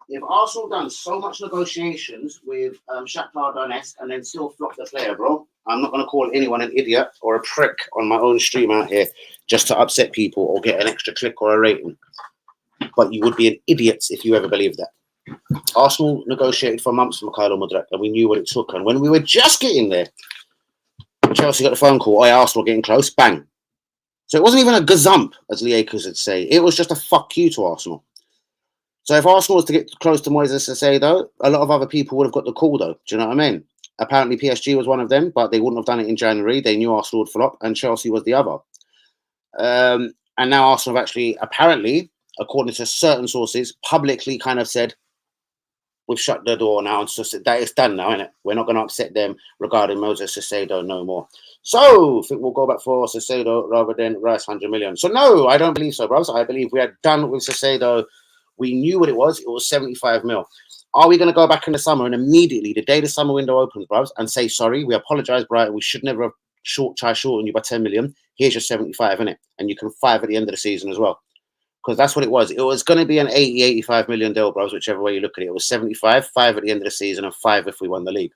If Arsenal done so much negotiations with Shakhtar Donetsk and then still flop the player, bro, I'm not going to call anyone an idiot or a prick on my own stream out here just to upset people or get an extra click or a rating. But you would be an idiot if you ever believed that. Arsenal negotiated for months for Mykhailo Mudryk, and we knew what it took. And when we were just getting there, Chelsea got the phone call, Arsenal getting close, bang. So it wasn't even a gazump, as Liakers would say. It was just a fuck you to Arsenal. So if Arsenal was to get close to Moises Caicedo, a lot of other people would have got the call, though. Do you know what I mean? Apparently PSG was one of them, but they wouldn't have done it in January. They knew Arsenal would flop, and Chelsea was the other. And now Arsenal have actually, apparently, according to certain sources, publicly kind of said, we've shut the door now. And so that is done now, isn't it? We're not going to upset them regarding Moses Caicedo no more. So I think we'll go back for Caicedo rather than Rice 100 million. So no, I don't believe so, bros. I believe we are done with Caicedo. We knew what it was. It was 75 mil. Are we going to go back in the summer and immediately, the day the summer window opens, bruv, and say, sorry, we apologise, Brighton, we should never have shorten you by 10 million. Here's your 75, innit? And you can 5 at the end of the season as well. Because that's what it was. It was going to be an 80, 85 million deal, bros, whichever way you look at it. It was 75, 5 at the end of the season, and 5 if we won the league.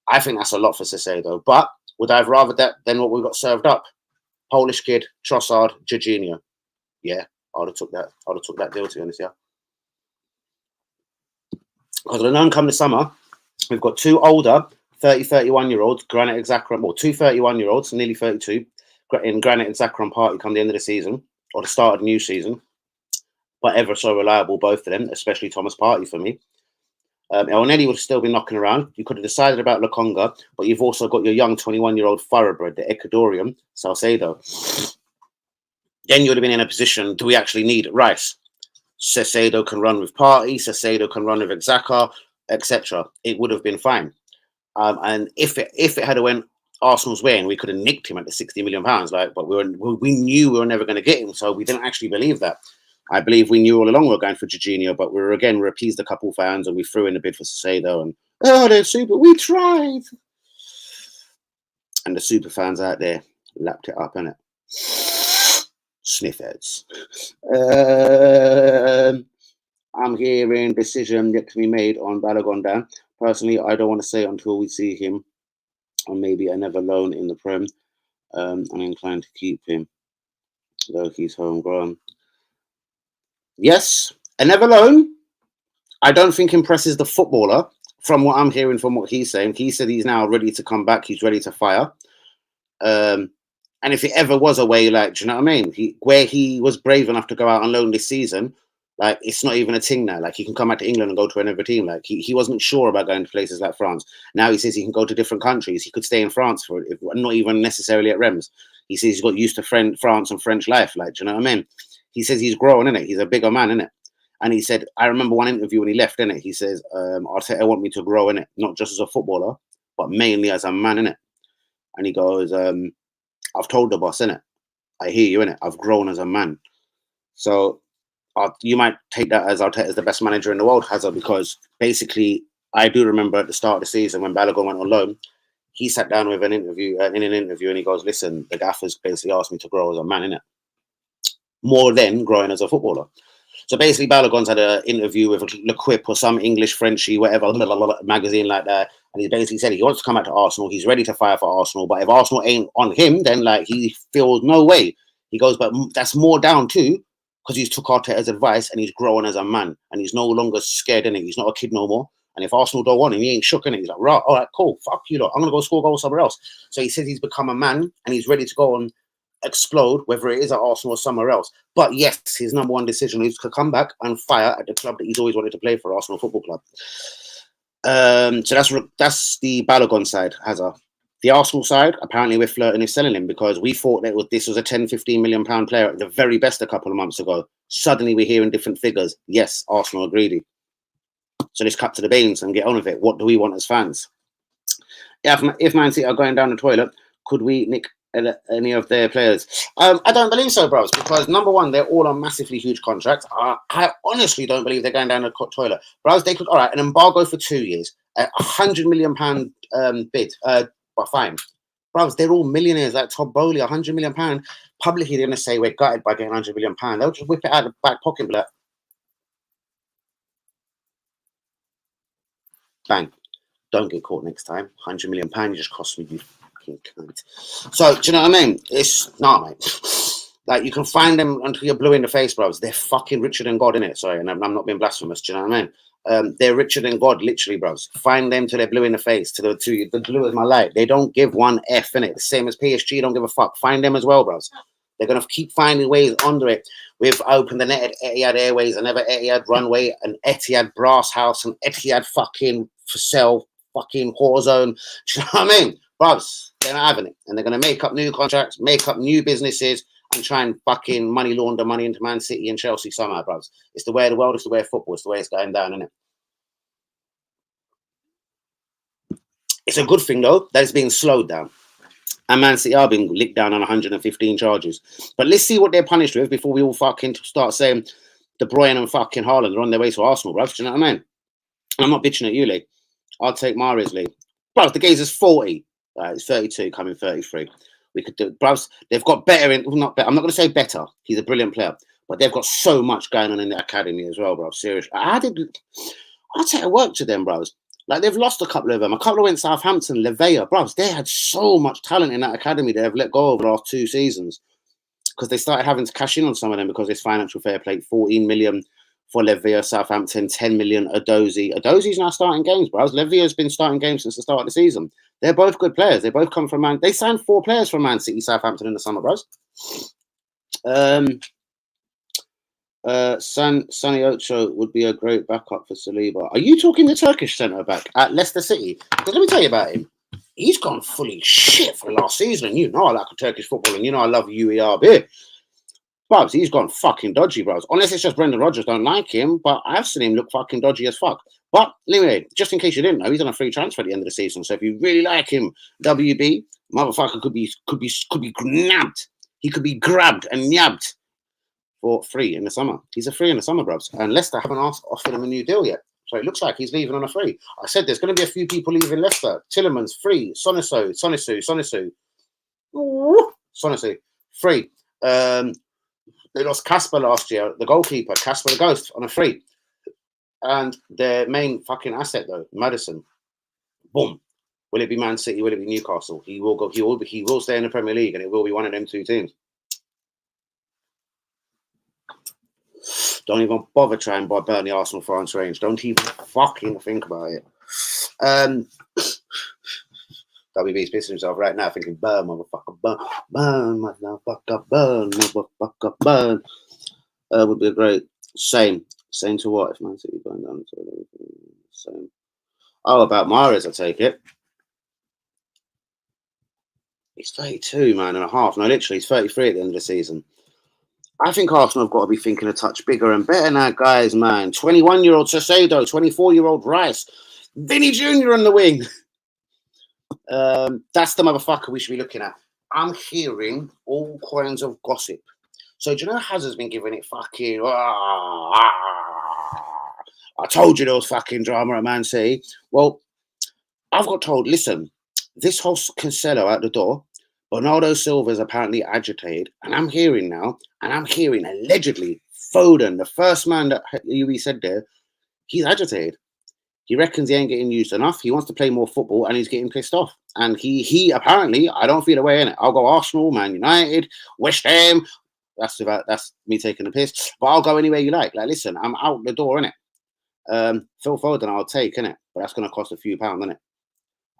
I think that's a lot for Caicedo. But would I have rather that than what we got served up? Polish kid, Trossard, Jorginho. Yeah, I would have took that. I would have took that deal, to be honest, yeah. Because when I come the summer, we've got 2 older 30, 31-year-olds, Granit Xhaka, well, 2 31-year-olds, nearly 32, in Granit and Xhaka and Partey come the end of the season, or the start of the new season. But ever so reliable, both of them, especially Thomas Partey for me. Elneny would still be knocking around. You could have decided about Lokonga, but you've also got your young 21-year-old thoroughbred, the Ecuadorian, Salcedo. Then you would have been in a position, do we actually need Rice? Caicedo can run with Partey, Caicedo can run with Xhaka, etc. It would have been fine. And if it had went Arsenal's way and we could have nicked him at the £60 million, but we knew we were never going to get him, so we didn't actually believe that. I believe we knew all along we were going for Jorginho, but we appeased a couple fans and we threw in a bid for Caicedo and, oh, they're super, we tried. And the super fans out there lapped it up, innit? Sniff heads. I'm hearing decision yet to be made on Balogun Dan. Personally, I don't want to say until we see him, or maybe another loan in the Prem. I'm inclined to keep him, though he's homegrown. Yes, another loan. I don't think impresses the footballer. From what I'm hearing, from what he's saying, he said he's now ready to come back. He's ready to fire. And if it ever was a way, like, do you know what I mean? Where he was brave enough to go out on loan this season, like, it's not even a thing now. Like, he can come back to England and go to another team. Like, he wasn't sure about going to places like France. Now he says he can go to different countries. He could stay in France for it, not even necessarily at Reims. He says he's got used to France and French life. Like, do you know what I mean? He says he's growing, innit? He's a bigger man, innit? And he said, I remember one interview when he left, innit? He says, Arteta want me to grow, innit? Not just as a footballer, but mainly as a man, innit? And he goes, I've told the boss, innit? I hear you, innit? I've grown as a man. So you might take that as Arteta as the best manager in the world, Hazard, because basically, I do remember at the start of the season when Balogun went on loan, he sat down with in an interview, and he goes, listen, the gaffers basically asked me to grow as a man, innit? More than growing as a footballer. So basically, Balogun's had an interview with L'Equipe or some English, Frenchy, whatever, magazine like that. And he basically said he wants to come back to Arsenal. He's ready to fire for Arsenal. But if Arsenal ain't on him, then like he feels no way. He goes, but that's more down to because he's took Arteta's advice and he's growing as a man. And he's no longer scared, innit? He's not a kid no more. And if Arsenal don't want him, he ain't shook, innit? He's like, right, all right, cool, fuck you lot. I'm going to go score goals somewhere else. So he says he's become a man and he's ready to go and explode, whether it is at Arsenal or somewhere else. But yes, his number one decision is to come back and fire at the club that he's always wanted to play for, Arsenal Football Club. So that's the Balogun side, Hazard. The Arsenal side, apparently we're flirting with selling him because we thought that this was a 10, 15 million pound player at the very best a couple of months ago. Suddenly we're hearing different figures. Yes, Arsenal are greedy. So let's cut to the beans and get on with it. What do we want as fans? If Man City are going down the toilet, could we nick any of their players? I don't believe so, bros, because number one, they're all on massively huge contracts. I honestly don't believe they're going down the toilet. Bros, they could, all right, an embargo for 2 years, a £100 million bid, but fine. Bros, they're all millionaires like Todd Bowley, £100 million. Publicly, they're going to say we're gutted by getting £100 million. They'll just whip it out of the back pocket and be like, bang, don't get caught next time. £100 million, you just cost me, you fucking cunt. So, do you know what I mean? It's not, mate. Like, you can find them until you're blue in the face, bros. They're fucking richer than God, innit? Sorry, and I'm not being blasphemous, do you know what I mean? They're richer than God, literally, bros. Find them till they're blue in the face, to the blue is my light. They don't give one F, innit? The same as PSG, don't give a fuck. Find them as well, bros. They're going to keep finding ways under it. We've opened the net at Etihad Airways, another Etihad runway, an Etihad brass house, an Etihad fucking for sale, fucking whore zone. Do you know what I mean? Bros, they're not having it. And they're going to make up new contracts, make up new businesses, and try and fucking money launder money into Man City and Chelsea somehow, bros. It's the way of the world, it's the way of football, it's the way it's going down, isn't it? It's a good thing, though, that it's being slowed down. And Man City are being licked down on 115 charges. But let's see what they're punished with before we all fucking start saying De Bruyne and fucking Haaland are on their way to Arsenal, bruv. Do you know what I mean? I'm not bitching at you, Lee. I'll take Mahrez, Lee. Bruv, the Gazer's 40. He's 32, coming 33. We could do, bruv. They've got better in, not better. I'm not going to say better. He's a brilliant player, but they've got so much going on in the academy as well, bruv. Seriously, I'll take a work to them, bruv. Like, they've lost a couple of them. A couple went Southampton, Levea, bruv. They had so much talent in that academy they've let go over the last 2 seasons because they started having to cash in on some of them because it's financial fair play. 14 million for Levea, Southampton, 10 million Edozie. Edozie's now starting games, bruv. Levea's been starting games since the start of the season. They're both good players. They both come from Man. They signed 4 players from Man City, Southampton in the summer, bruv. Sonny Ocho would be a great backup for Saliba. Are you talking the Turkish centre back at Leicester City? Because let me tell you about him. He's gone fully shit for last season. You know I like Turkish football, and you know I love UERB. Bros, he's gone fucking dodgy, bros. Unless it's just Brendan Rodgers don't like him, but I've seen him look fucking dodgy as fuck. But anyway, just in case you didn't know, he's on a free transfer at the end of the season. So if you really like him, WB, motherfucker could be nabbed. He could be grabbed and nabbed for free in the summer. He's a free in the summer, bros. And Leicester haven't offered him a new deal yet. So it looks like he's leaving on a free. I said there's going to be a few people leaving Leicester. Tillemans, free. Sonisu. Free. They lost Casper last year, the goalkeeper, Casper the Ghost, on a free. And their main fucking asset, though, Maddison. Boom. Will it be Man City? Will it be Newcastle? He will go. He will stay in the Premier League, and it will be one of them 2 teams. Don't even bother trying to burn the Arsenal France range. Don't even fucking think about it. WB's pissing himself right now, thinking, burn, motherfucker, burn, motherfucker, burn. Would be a great same to what if Man City going down to same. Oh, about Mahrez, I take it. He's 32, man, and a half. No, literally, he's 33 at the end of the season. I think Arsenal have got to be thinking a touch bigger and better now, guys, man. 21-year-old Sassedo, 24-year-old Rice, Vinny Jr. on the wing. That's the motherfucker we should be looking at. I'm hearing all kinds of gossip. So do you know Hazard's been giving it fucking I told you there was fucking drama at Man City. Well, I've got told, listen, this whole Cancelo out the door, Bernardo Silva is apparently agitated, and I'm hearing allegedly Foden, the first man that you said there, he's agitated. He reckons he ain't getting used enough. He wants to play more football, and he's getting pissed off. And he apparently, I don't feel a way in it. I'll go Arsenal, Man United, West Ham. That's me taking the piss. But I'll go anywhere you like. Like, listen, I'm out the door, innit? Phil Foden, I'll take, innit? But that's going to cost a few pounds, innit?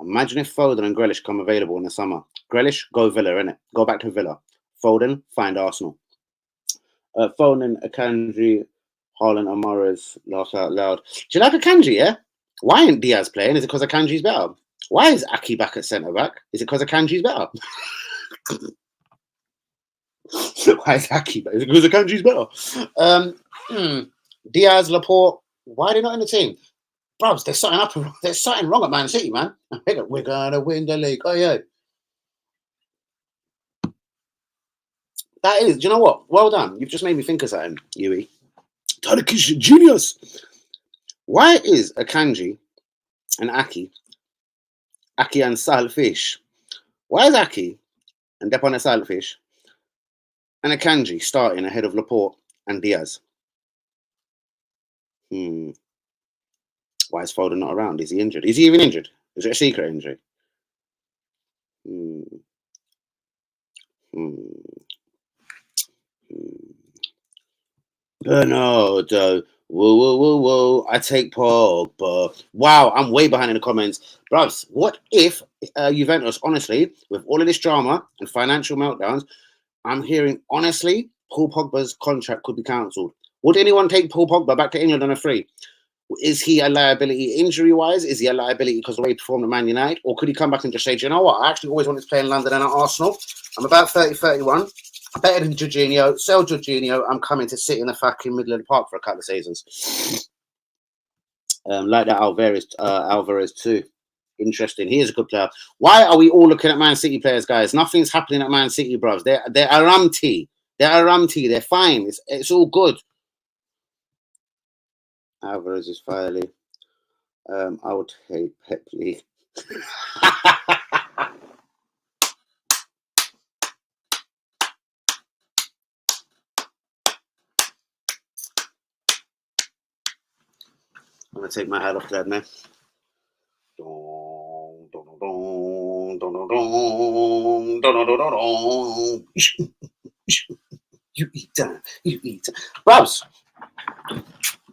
Imagine if Foden and Grealish come available in the summer. Grealish, go Villa, innit? Go back to Villa. Foden, find Arsenal. Foden, Akanji, Haaland, and Mahrez, laugh out loud. Do you like Akanji, yeah? Why ain't Diaz playing? Is it because Akanji's better? Why is Aki back at centre-back? Is it because Akanji's better? Why is Aki back? Is it because Akanji's better? Diaz, Laporte, why are they not in the team? Bros, there's something wrong at Man City, man. We're going to win the league. Oh, yeah. That is, do you know what? Well done. You've just made me think of something, Yui. Tadiki's genius. Why is Akanji and Aki and Salfish? Why is Aki and Depon and Salfish and Akanji starting ahead of Laporte and Diaz? Why is Foden not around? Is he injured? Is he even injured? Is it a secret injury? Bernardo. Whoa. I take Pogba. Wow, I'm way behind in the comments. Bros, what if Juventus, honestly, with all of this drama and financial meltdowns, I'm hearing, honestly, Paul Pogba's contract could be cancelled. Would anyone take Paul Pogba back to England on a free? Is he a liability injury-wise? Is he a liability because of the way he performed at Man United? Or could he come back and just say, do you know what? I actually always wanted to play in London and at Arsenal. I'm about 30, 31. Better than Jorginho. Sell Jorginho. I'm coming to sit in the fucking middle of the park for a couple of seasons. Like that Alvarez too. Interesting. He is a good player. Why are we all looking at Man City players, guys? Nothing's happening at Man City, bros. They're Aramti. They're Aramti. They're fine. It's all good. Alvarez is finally. I would take Pep League. I'm gonna take my hat off that, man. You eat that. You eat that. Bubs,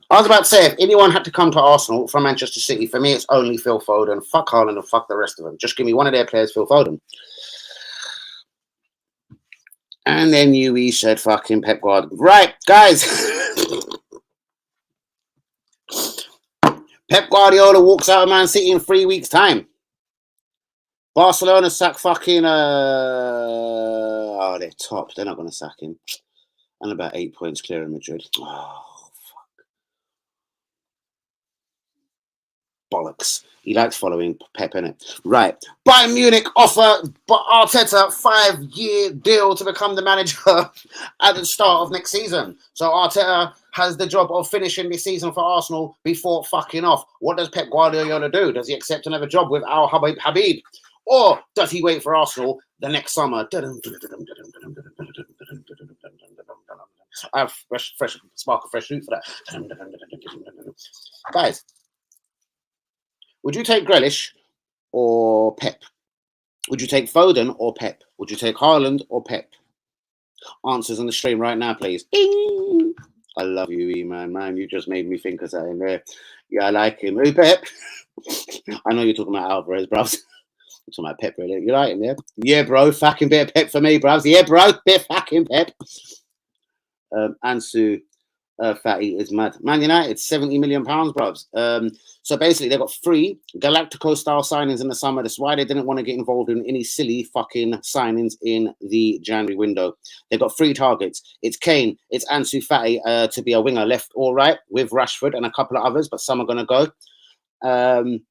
I was about to say, if anyone had to come to Arsenal from Manchester City, for me, it's only Phil Foden. Fuck Haaland and fuck the rest of them. Just give me one of their players, Phil Foden. And then UE said fucking Pep Guardiola. Right, guys. Pep Guardiola walks out of Man City in 3 weeks' time. Barcelona sack fucking they're top. They're not gonna sack him. And about 8 points clear of Madrid. Oh fuck. Bollocks. He likes following Pep, innit? Right. Bayern Munich offer Arteta 5-year deal to become the manager at the start of next season. So Arteta has the job of finishing this season for Arsenal before fucking off. What does Pep Guardiola do? Does he accept another job with Al Habib? Or does he wait for Arsenal the next summer? I have fresh spark of fresh fruit for that. Guys, would you take Grealish or Pep? Would you take Foden or Pep? Would you take Haaland or Pep? Answers on the stream right now, please. Ding! I love you, E-Man. Man, you just made me think of that in there. Yeah, I like him. Who, Pep? I know you're talking about Alvarez, bro. You're talking about Pep, really. You like him, yeah? Yeah, bro. Fucking bit of Pep for me, bro. Yeah, bro. Bit of fucking Pep. Ansu Fati is mad. Man United, £70 million, bros. So basically, they got 3 Galactico-style signings in the summer. That's why they didn't want to get involved in any silly fucking signings in the January window. They got 3 targets. It's Kane, it's Ansu Fati to be a winger, left or right, with Rashford and a couple of others, but some are going to go. And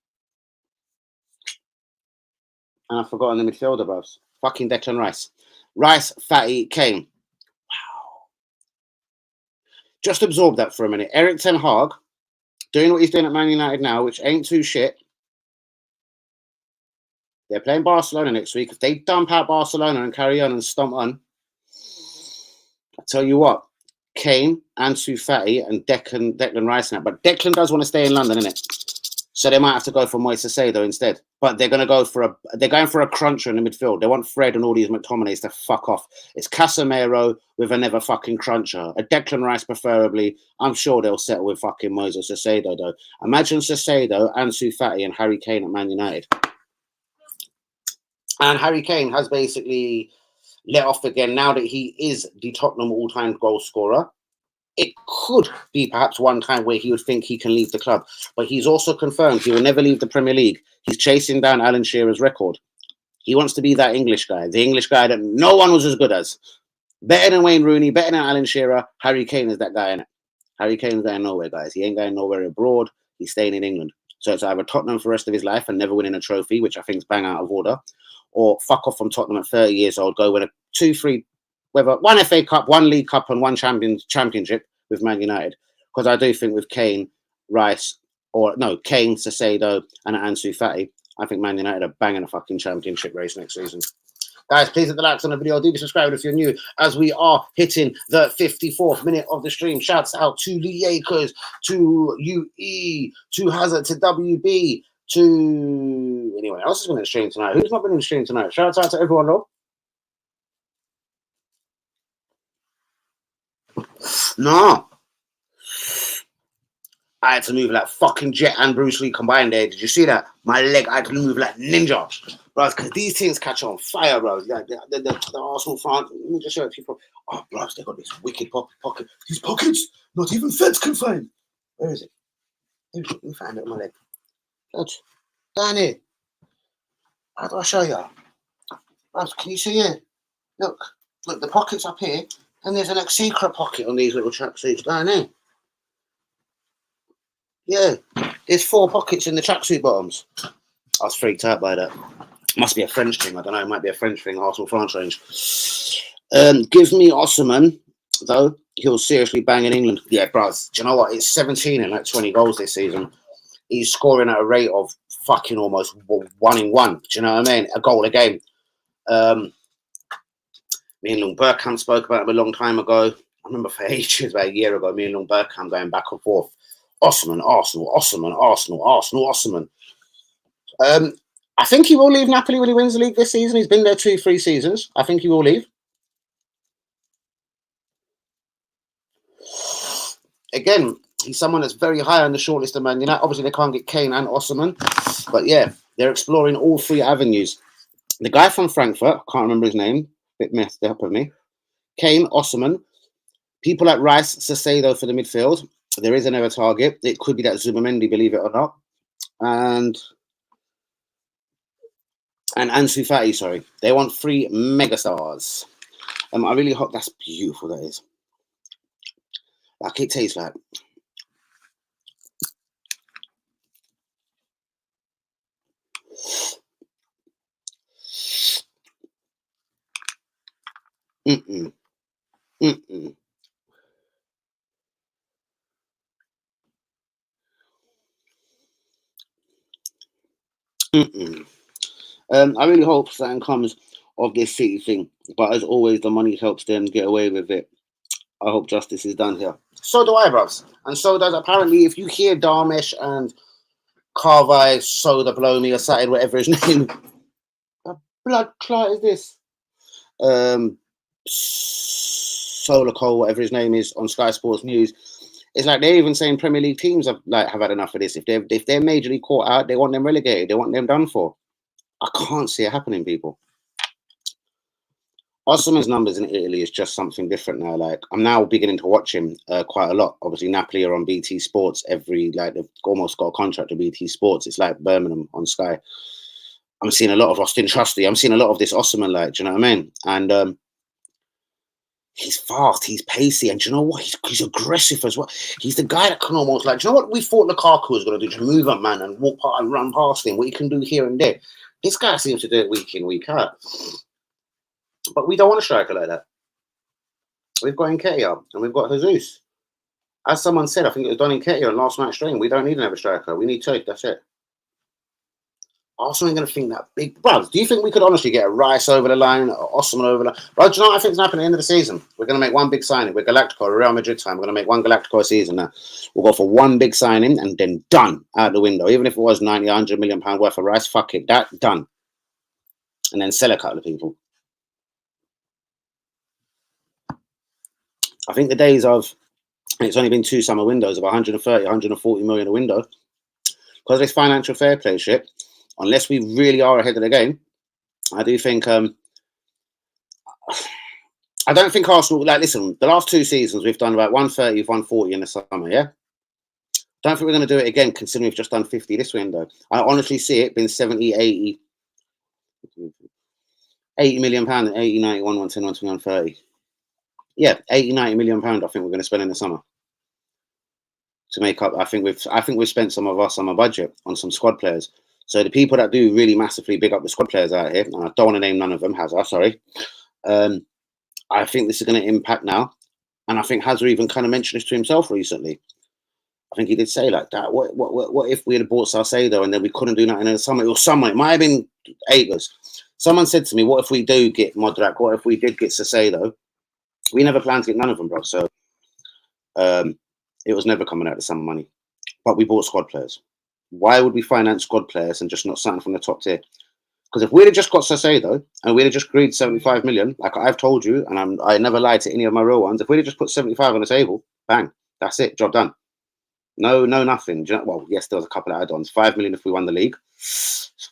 I've forgotten the midfielder, bros. Fucking Declan Rice. Rice, Fati, Kane. Just absorb that for a minute. Eric Ten Hag doing what he's doing at Man United now, which ain't too shit. They're playing Barcelona next week. If they dump out Barcelona and carry on and stomp on, I tell you what, Kane, Ansu Fati, and Declan Rice now. But Declan does want to stay in London, innit? So they might have to go for Moises Caicedo instead. But they're going for a cruncher in the midfield. They want Fred and all these McTominays to fuck off. It's Casemiro with another fucking cruncher. A Declan Rice preferably. I'm sure they'll settle with fucking Moises Caicedo though. Imagine Caicedo, Ansu Fati and Harry Kane at Man United. And Harry Kane has basically let off again now that he is the Tottenham all-time goal scorer. It could be perhaps one time where he would think he can leave the club. But he's also confirmed he will never leave the Premier League. He's chasing down Alan Shearer's record. He wants to be that English guy, the English guy that no one was as good as. Better than Wayne Rooney, better than Alan Shearer. Harry Kane is that guy, innit? Harry Kane's going nowhere, guys. He ain't going nowhere abroad. He's staying in England. So it's either Tottenham for the rest of his life and never winning a trophy, which I think is bang out of order, or fuck off from Tottenham at 30 years old, go win a 2-3, whether one FA Cup, 1 League Cup, and 1 championship with Man United. Because I do think with Kane, Rice, Kane, Caicedo, and Ansu Fati, I think Man United are banging a fucking championship race next season. Guys, please hit the likes on the video. Do be subscribed if you're new, as we are hitting the 54th minute of the stream. Shouts out to Liakers, to UE, to Hazard, to WB, to anyone else who's been in the stream tonight. Who's not been in the stream tonight? Shouts out to everyone, though. No. I had to move like fucking Jet and Bruce Lee combined there. Did you see that? My leg, I had to move like ninja. Bro, because these things catch on fire, bro. Like the Arsenal fans. Let me just show it to you. Oh, bro, they got this wicked pocket. These pockets, not even feds can find. Where is it? Let me find it on my leg. Look, down here. How do I show you? Bro, can you see it? Look, the pocket's up here, and there's a secret pocket on these little tracksuits down there. Yeah, there's 4 pockets in the tracksuit bottoms. I was freaked out by that. Must be a French thing. I don't know. It might be a French thing. Arsenal France range. Give me Osman, though. he'll seriously bang in England. Yeah, bros. Do you know what? It's 17 and like 20 goals this season. He's scoring at a rate of fucking almost 1 in 1. Do you know what I mean? A goal a game. Me and Long Bergkamp spoke about him a long time ago. I remember for ages, about a year ago, me and Long Bergkamp going back and forth. Osimhen, Arsenal, Osimhen, Arsenal, Arsenal, Osimhen. I think he will leave Napoli when he wins the league this season. He's been there 2-3 seasons. I think he will leave. Again, he's someone that's very high on the shortlist of Man United. Obviously, they can't get Kane and Osimhen. But yeah, they're exploring all 3 avenues. The guy from Frankfurt, I can't remember his name, a bit messed up with me. Kane, Osimhen. People like Rice, Caicedo for the midfield. There is another target. It could be that Zubimendi, believe it or not. And Ansu Fati, sorry. They want 3 megastars. I really hope that's beautiful, that is. Like, it tastes like. Mm-mm. Mm-mm. Mm-mm. I really hope something comes of this City thing. But as always, the money helps them get away with it. I hope justice is done here. So do I, bros. And so does, apparently, if you hear Darmesh and Carvi, Soda Blow Me, or something, whatever his name, what blood clot is this? Solar Cole, whatever his name is, on Sky Sports News. It's like they're even saying Premier League teams have had enough of this. If they're majorly caught out, they want them relegated. They want them done for. I can't see it happening, people. Osimhen's numbers in Italy is just something different now. Like, I'm now beginning to watch him quite a lot. Obviously, Napoli are on BT Sports they've almost got a contract with BT Sports. It's like Birmingham on Sky. I'm seeing a lot of Austin Trusty. I'm seeing a lot of this Osimhen, do you know what I mean? And he's fast, he's pacey, and do you know what? He's aggressive as well. He's the guy that can almost, do you know what we thought Lukaku was going to do? Just move up, man, and walk past and run past him. What he can do here and there. This guy seems to do it week in, week out. But we don't want a striker like that. We've got Nketiah and we've got Jesus. As someone said, I think it was Don Nketiah on last night's stream, we don't need another striker. We need 2. That's it. Arsenal ain't going to think that big. Bro, do you think we could honestly get a Rice over the line or Osimhen over the line? Bro, do you know what I think is happening at the end of the season? We're going to make one big signing. We're Galactico, Real Madrid time. We're going to make one Galactico a season now. We'll go for one big signing and then done out the window. Even if it was 90, 100 million pound worth of Rice, fuck it. That done. And then sell a couple of people. I think the days of, and it's only been 2 summer windows of 130, 140 million a window, because this financial fair play shit, unless we really are ahead of the game, I do think, I don't think Arsenal, listen, the last 2 seasons, we've done about 130, 140 in the summer, yeah? Don't think we're going to do it again, considering we've just done 50 this window. I honestly see it being 70, 80 million pounds, 80, 91, 110, 120, 130. Yeah, 80, 90 million pounds I think we're going to spend in the summer to make up. I think we've spent some of our summer budget on some squad players. So the people that do really massively big up the squad players out here, and I don't want to name none of them, Hazard, sorry. I think this is going to impact now. And I think Hazard even kind of mentioned this to himself recently. I think he did say like that. What if we had bought Salcedo and then we couldn't do nothing in the summer? It was someone, it might have been Agers. Someone said to me, what if we do get Modric? What if we did get Salcedo? We never planned to get none of them, bro. So it was never coming out of the summer money. But we bought squad players. Why would we finance squad players and just not something from the top tier? Because if we'd have just got Salcedo and we'd have just agreed 75 million, like I've told you, and I never lied to any of my real ones, if we'd have just put 75 on the table, bang, that's it, job done. No, nothing. Well, yes, there was a couple of add-ons. 5 million if we won the league.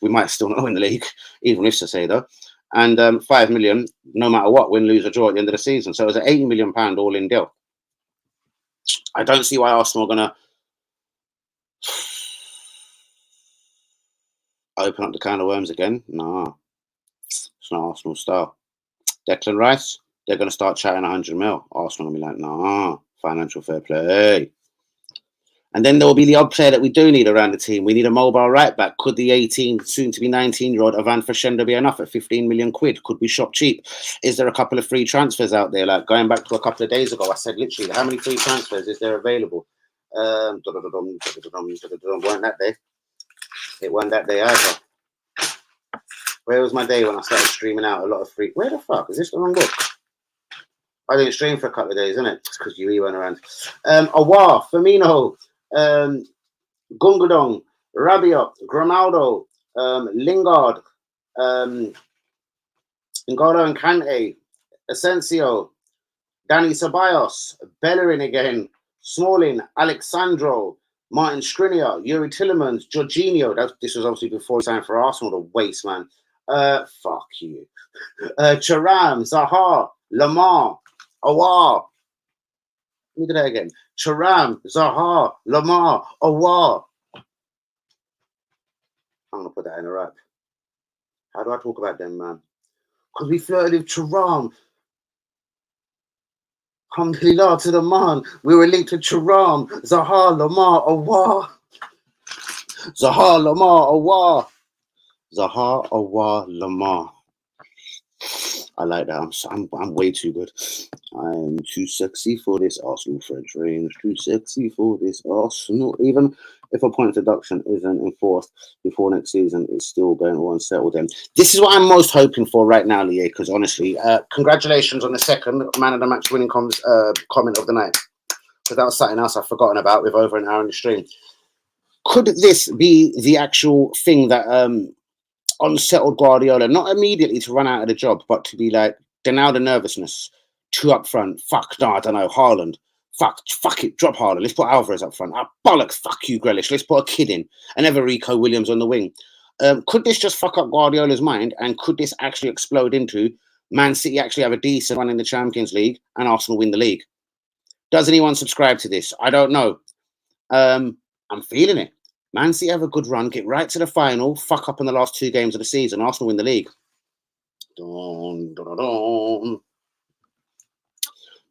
We might still not win the league, even with Salcedo. And 5 million, no matter what, win, lose, or draw at the end of the season. So it was an 80 million pound all-in deal. I don't see why Arsenal are going to open up the can of worms again. No, it's not Arsenal style. Declan Rice, they're going to start chatting 100 mil. Arsenal going to be like, nah, financial fair play. And then there will be the odd player that we do need around the team. We need a mobile right back. Could the 18, soon to be 19-year-old Ivan Fashenda be enough at 15 million quid? Could we shop cheap? Is there a couple of free transfers out there? Like going back to a couple of days ago, I said literally, how many free transfers is there available? Weren't that day? It wasn't that day either. Where was my day when I started streaming out a lot of free? Where the fuck? Is this the wrong book? I didn't stream for a couple of days, isn't it? It's because you weren't around. Aouar, Firmino, Gundogan, Rabiot, Grimaldo, Lingard, N'Golo and Kante, Asensio, Dani Ceballos, Bellerin again, Smalling, Alexandro, Martin Skriniar, Yuri Tillemans, Jorginho. This was obviously before he signed for Arsenal, the waste man. Fuck you. Thuram, Zaha, Lamar, Aouar. Let me do that again. Thuram, Zaha, Lamar, Aouar. I'm going to put that in a rap. How do I talk about them, man? Because we flirted with Thuram. Alhamdulillah to the man. We were linked to Thuram, Zaha, Lamar, Aouar. Zaha, Lamar, Aouar. Zaha, Aouar, Lamar. I like that. I'm way too good. I'm too sexy for this Arsenal French range. Too sexy for this Arsenal. Even if a point deduction isn't enforced before next season, it's still going to unsettle them. This is what I'm most hoping for right now, Lie, because honestly, congratulations on the second man of the match winning comment of the night. Because that was something else I've forgotten about with over an hour in the stream. Could this be the actual thing that unsettled Guardiola, not immediately to run out of the job, but to be like, now the nervousness, two up front, fuck, no, I don't know, Haaland, fuck it, drop Haaland, let's put Alvarez up front, bollocks, fuck you, Grealish, let's put a kid in, and Rico Williams on the wing. Could this just fuck up Guardiola's mind, and could this actually explode into Man City actually have a decent run in the Champions League, and Arsenal win the league? Does anyone subscribe to this? I don't know. I'm feeling it. Man City have a good run, get right to the final, fuck up in the last two games of the season, Arsenal win the league.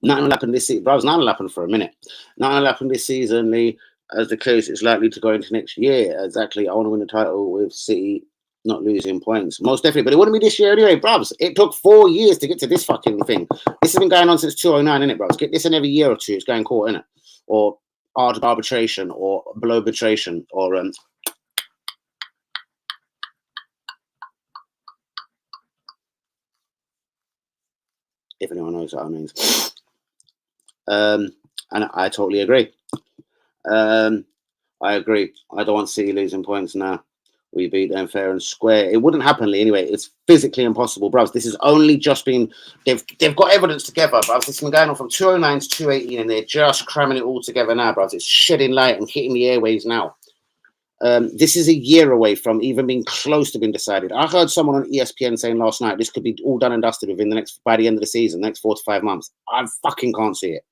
Nothing will happen this season. Nothing will happen for a minute. Nothing will happen this season, Lee. As the case is likely to go into next year. Exactly. I want to win the title with City not losing points. Most definitely. But it wouldn't be this year anyway, bruvs. It took 4 years to get to this fucking thing. This has been going on since 2009, innit, bruvs? Get this in every year or two. It's going court, innit? Or arbitration or below arbitration or if anyone knows what I mean. And I totally agree. I agree. I don't want City losing points now. We beat them fair and square. It wouldn't happen anyway. It's physically impossible, bros. This has only just been they've got evidence together, bros. This has been going on from 2009 to 2018, and they're just cramming it all together now, bros. It's shedding light and hitting the airways now. This is a year away from even being close to being decided. I heard someone on ESPN saying last night this could be all done and dusted by the end of the season, next 4 to 5 months. I fucking can't see it.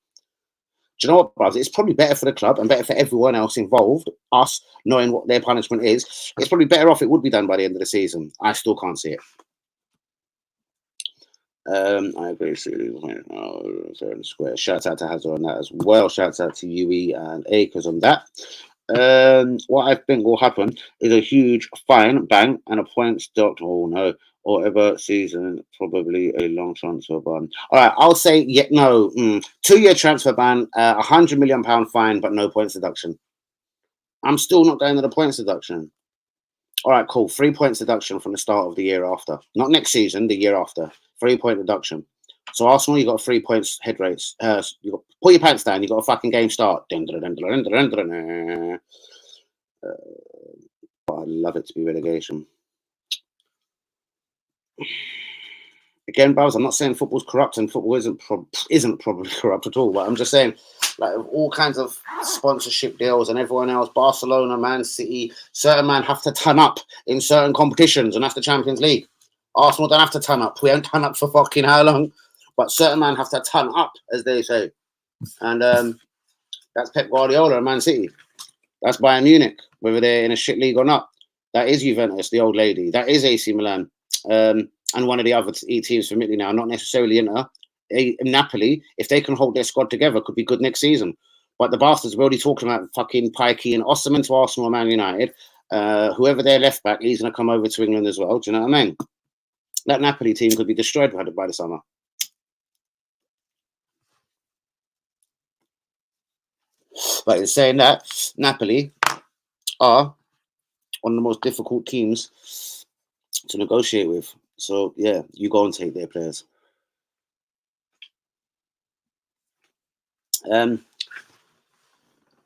Do you know what, bruv? It's probably better for the club and better for everyone else involved, us knowing what their punishment is. It's probably better off it would be done by the end of the season. I still can't see it. I agree. Fair and square. Shouts out to Hazard on that as well. Shouts out to UE and Akers on that. What I think will happen is a huge fine, bang, and a points docked. Oh no. Or ever season, probably a long transfer ban. All right, I'll say 2-year transfer ban, £100 million fine, but no points deduction. I'm still not going to the points deduction. All right, cool. 3 points deduction from the start of the year after. Not next season, the year after. 3 point deduction. So Arsenal, you got 3 points head rates. You got pull your pants down. You got a fucking game start. I love it to be relegation. Again, Bowers, I'm not saying football's corrupt and football isn't probably corrupt at all, but I'm just saying, like, all kinds of sponsorship deals and everyone else, Barcelona, Man City, certain men have to turn up in certain competitions, and that's the Champions League. Arsenal don't have to turn up. We haven't turned up for fucking how long, but certain men have to turn up, as they say. And that's Pep Guardiola and Man City. That's Bayern Munich, whether they're in a shit league or not. That is Juventus, the old lady. That is AC Milan. And one of the other teams from Italy now, not necessarily Inter. Napoli, if they can hold their squad together, could be good next season. But the bastards were already talking about fucking Pikey and Osterman to Arsenal or Man United. Whoever their left back, he's going to come over to England as well. Do you know what I mean? That Napoli team could be destroyed by the summer. But in saying that, Napoli are one of the most difficult teams to negotiate with. So, yeah, you go and take their players.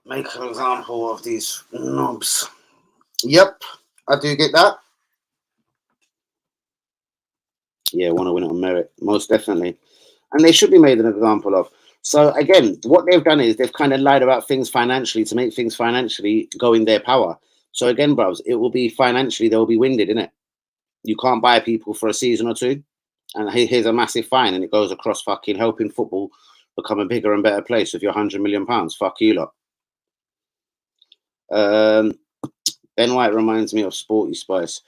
Make an example of these knobs. Yep, I do get that. Yeah, want to win it on merit, most definitely. And they should be made an example of. So again, what they've done is they've kind of lied about things financially to make things financially go in their power. So again, bros, it will be financially, they'll be winded, innit? You can't buy people for a season or two. And here's a massive fine, and it goes across fucking helping football become a bigger and better place with your £100 million. Fuck you lot. Ben White reminds me of Sporty Spice.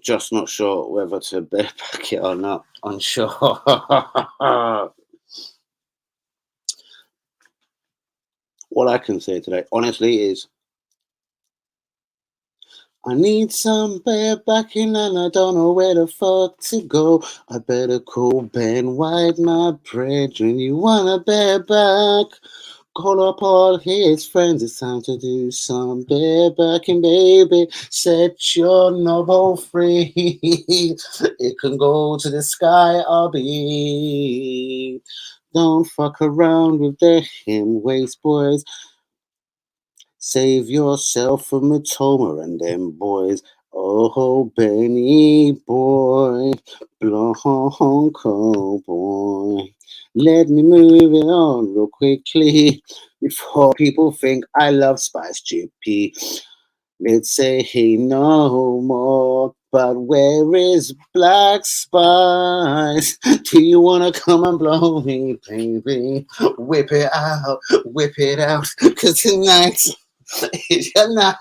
Just not sure whether to back it or not. Unsure. What I can say today, honestly, is I need some backing and I don't know where the fuck to go. I better call Ben White, my brethren. You want a bareback? Call up all his friends. It's time to do some barebacking, baby. Set your noble free. It can go to the sky, I'll be. Don't fuck around with the him waste boys. Save yourself from Matoma and them boys. Oh, Benny boy, Blanco boy. Let me move it on real quickly before people think I love Spice GP. Let's say hey no more. But where is Black Spice? Do you wanna come and blow me, baby? Whip it out, cause tonight is your night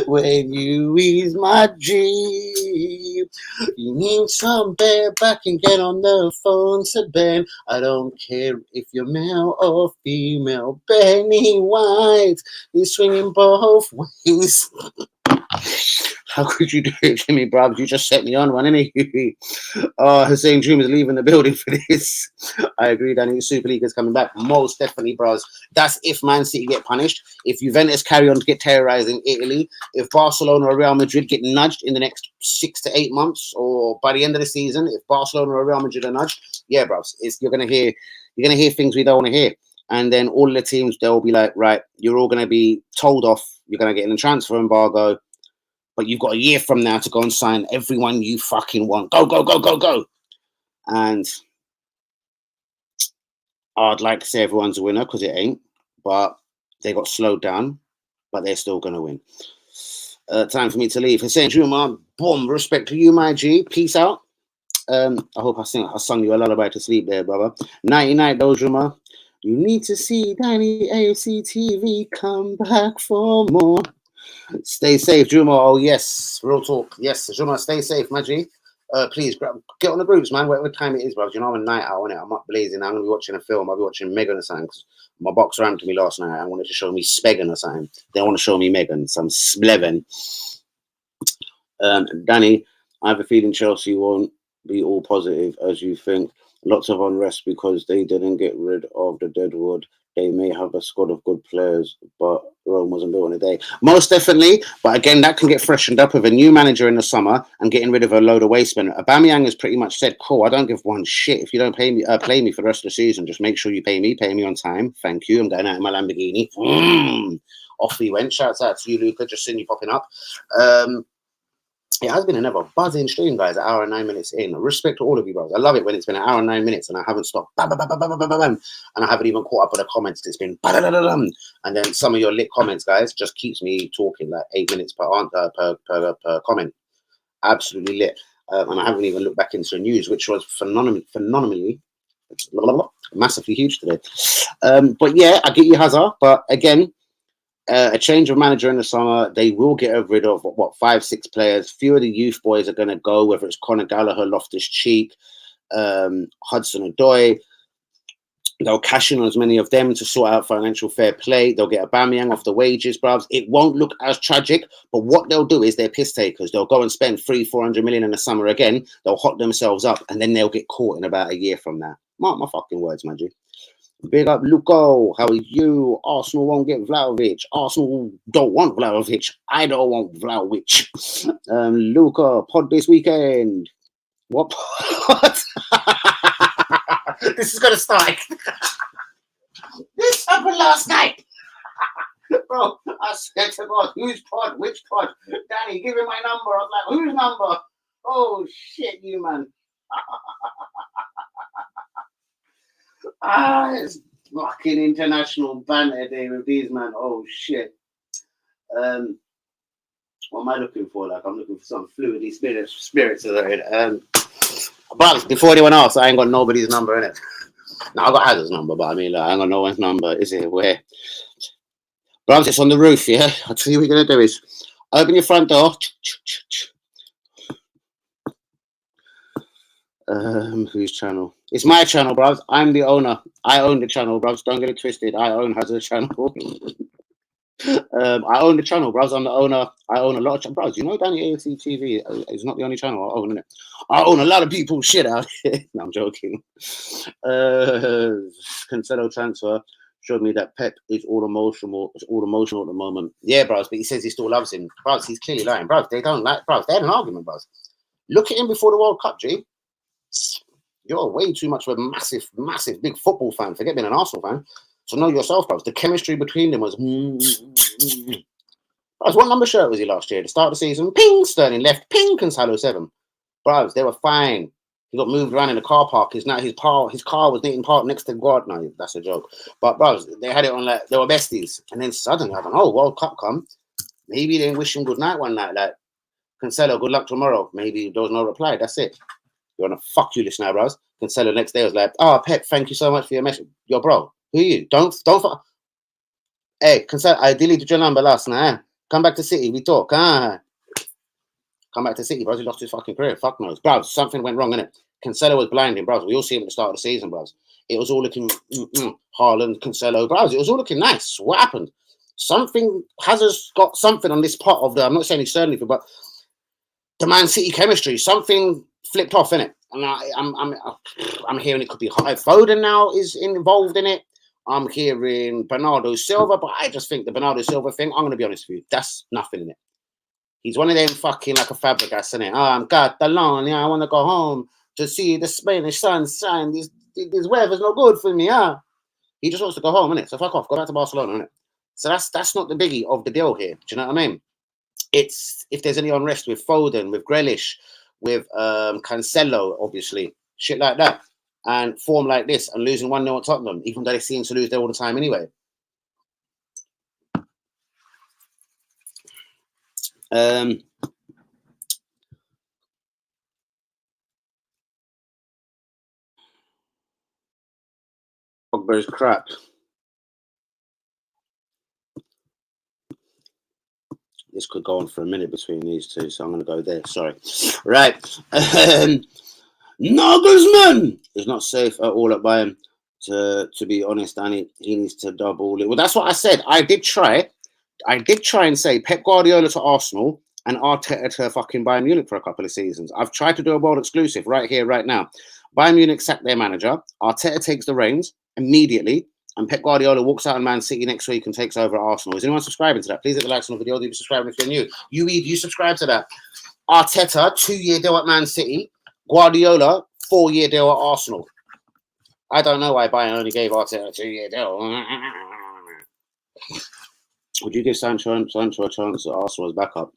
when you ease my Jeep. You need some bareback and get on the phone to Ben. I don't care if you're male or female. Benny White is swinging both ways. How could you do it to me, bruv? You just set me on one, innit? Hussein Dream is leaving the building for this. I agree, Danny. Super League is coming back. Most definitely, bros. That's if Man City get punished. If Juventus carry on to get terrorized in Italy. If Barcelona or Real Madrid get nudged in the next 6 to 8 months or by the end of the season, if Barcelona or Real Madrid are nudged, yeah, bros, you're gonna hear things we don't want to hear. And then all the teams, they'll be like, right, you're all gonna be told off. You're gonna get in a transfer embargo. But you've got a year from now to go and sign everyone you fucking want. Go, go, go, go, go. And I'd like to say everyone's a winner because it ain't. But they got slowed down. But they're still going to win. Time for me to leave. Hussein Juma, boom. Respect to you, my G. Peace out. I hope I sung you a lullaby to sleep there, brother. Nighty night, though, Juma. You need to see Danny AFC TV come back for more. Stay safe, Juma. Oh, yes. Real talk. Yes, Juma, stay safe, Maggie. Please, get on the groups, man. Whatever time it is, bro. You know, I'm a night owl, innit? I'm up blazing. I'm going to be watching a film. I'll be watching Megan or something. My box ran to me last night. I wanted to show me Spegan or something. They want to show me Megan, some Splevin. Danny, I have a feeling Chelsea won't be all positive as you think. Lots of unrest because they didn't get rid of the deadwood. They may have a squad of good players, but Rome wasn't built in a day. Most definitely, but again, that can get freshened up with a new manager in the summer and getting rid of a load of waste men. Aubameyang has pretty much said, cool, I don't give one shit. If you don't pay me, play me for the rest of the season, just make sure you pay me on time. Thank you. I'm going out in my Lamborghini. Off we went. Shouts out to you, Luca. Just seeing you popping up. It has been another buzzing stream, guys. An hour and 9 minutes in. Respect to all of you, bros. I love it when it's been an hour and 9 minutes and I haven't stopped. Bam, bam, bam, bam, bam, bam, bam, and I haven't even caught up with the comments. It's been and then some of your lit comments, guys, just keeps me talking like 8 minutes per comment. Absolutely lit. And I haven't even looked back into the news, which was phenomenally massively huge today. But yeah, I get you, Hazard. But again, a change of manager in the summer, they will get rid of 5, 6 players. Few of the youth boys are going to go, whether it's Conor Gallagher, Loftus-Cheek, Hudson-Odoi. They'll cash in on as many of them to sort out financial fair play. They'll get Aubameyang off the wages, bruvs. It won't look as tragic, but what they'll do is they're piss takers. They'll go and spend 300-400 million in the summer again. They'll hot themselves up, and then they'll get caught in about a year from now. Mark my fucking words, my G. Big up, Luco. How are you? Arsenal won't get Vlahovic. Arsenal don't want Vlahovic. I don't want Vlahovic. Luca, pod this weekend. What? This is gonna start. This happened last night. Bro, I said to God, whose pod? Which pod? Danny, give him my number. I was like, whose number? Oh shit, you man. It's fucking international banter day with these man. Oh shit. What am I looking for? Like, I'm looking for some fluidity spirits of but before anyone else, I ain't got nobody's number in it. Now I got Hazard's number, but I mean, like, I ain't got no one's number. Is it where? But it's on the roof, yeah. I'll tell you what you're gonna do is open your front door. Whose channel? It's my channel, bros. I'm the owner. I own the channel, bros. Don't get it twisted. I own Hazard's channel. I own the channel, bros. I'm the owner. I own a lot of bros. You know, Danny AFC TV is not the only channel I own, innit? I own a lot of people's shit out here. No, I'm joking. Cancelo transfer showed me that Pep is all emotional. It's all emotional at the moment. Yeah, bros, but he says he still loves him. Bros, he's clearly lying. Bros, they don't like. Bros, they had an argument, bros. Look at him before the World Cup, G. You're way too much of a massive, big football fan. Forget being an Arsenal fan. So know yourself, bros. The chemistry between them was. Bros, what number shirt was he last year? At the start of the season, ping, Sterling left, ping, Cancelo 7. Bros, they were fine. He got moved around in the car park. His car was parked next to God. No, that's a joke. But bros, they had it on like they were besties. And then suddenly, I don't know, World Cup come. Maybe they didn't wish him good night one night. Like, Cancelo, good luck tomorrow. Maybe there was no reply. That's it. You want to fuck you, listener, bros. Cancelo next day was like, oh, Pep, thank you so much for your message. Yo, bro, who are you? Don't fuck. Hey, Cancelo, I deleted your number last night. Come back to City, we talk. Come back to City, bros. He lost his fucking career. Fuck knows. Bros, something went wrong, innit? Cancelo was blinding, bros. We all see him at the start of the season, bros. It was all looking, Haaland, Cancelo, bros. It was all looking nice. What happened? Something, Hazard's got something on this part of the, I'm not saying he's certainly, but the Man City chemistry, something flipped off, innit? And I'm hearing it could be Foden now is involved in it. I'm hearing Bernardo Silva, but I just think the Bernardo Silva thing, I'm going to be honest with you, that's nothing in it. He's one of them fucking like a Fabregas, isn't it? I'm Catalan, yeah, I want to go home to see the Spanish sunshine. This weather's no good for me, huh? He just wants to go home, innit? So fuck off, go back to Barcelona, innit? So that's not the biggie of the deal here. Do you know what I mean? It's if there's any unrest with Foden, with Grealish, with Cancelo, obviously, shit like that, and form like this, and losing 1-0 at Tottenham, even though they seem to lose there all the time anyway. Pogba's crap. This could go on for a minute between these two, so I'm going to go there. Sorry. Right. Nagelsmann is not safe at all at Bayern. To be honest, Danny, he needs to double it. Well, that's what I said. I did try and say Pep Guardiola to Arsenal and Arteta to fucking Bayern Munich for a couple of seasons. I've tried to do a world exclusive right here, right now. Bayern Munich sacked their manager. Arteta takes the reins immediately. And Pep Guardiola walks out in Man City next week and takes over at Arsenal. Is anyone subscribing to that? Please hit the likes on the video. Do subscribe if you're new. You subscribe to that. Arteta, 2-year deal at Man City. Guardiola, 4-year deal at Arsenal. I don't know why Bayern only gave Arteta a 2-year deal. Would you give Sancho a chance at Arsenal as backup?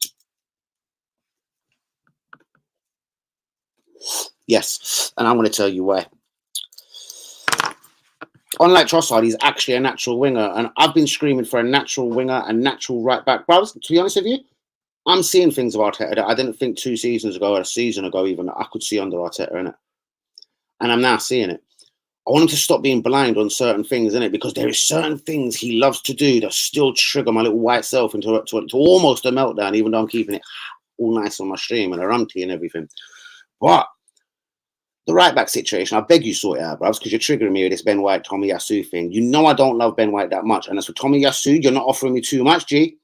Yes, and I'm going to tell you why. Unlike Trossard, he's actually a natural winger, and I've been screaming for a natural winger and natural right back. But to be honest with you, I'm seeing things of Arteta that I didn't think 2 seasons ago or a season ago even I could see under Arteta, innit? And I'm now seeing it. I want him to stop being blind on certain things, innit? Because there is certain things he loves to do that still trigger my little white self into almost a meltdown, even though I'm keeping it all nice on my stream and a rumty and everything. But The right back situation, I beg you sort it out, bruv, because you're triggering me with this Ben White, Tommy Yasu thing. You know I don't love Ben White that much. And as for Tommy Yasu, you're not offering me too much, G.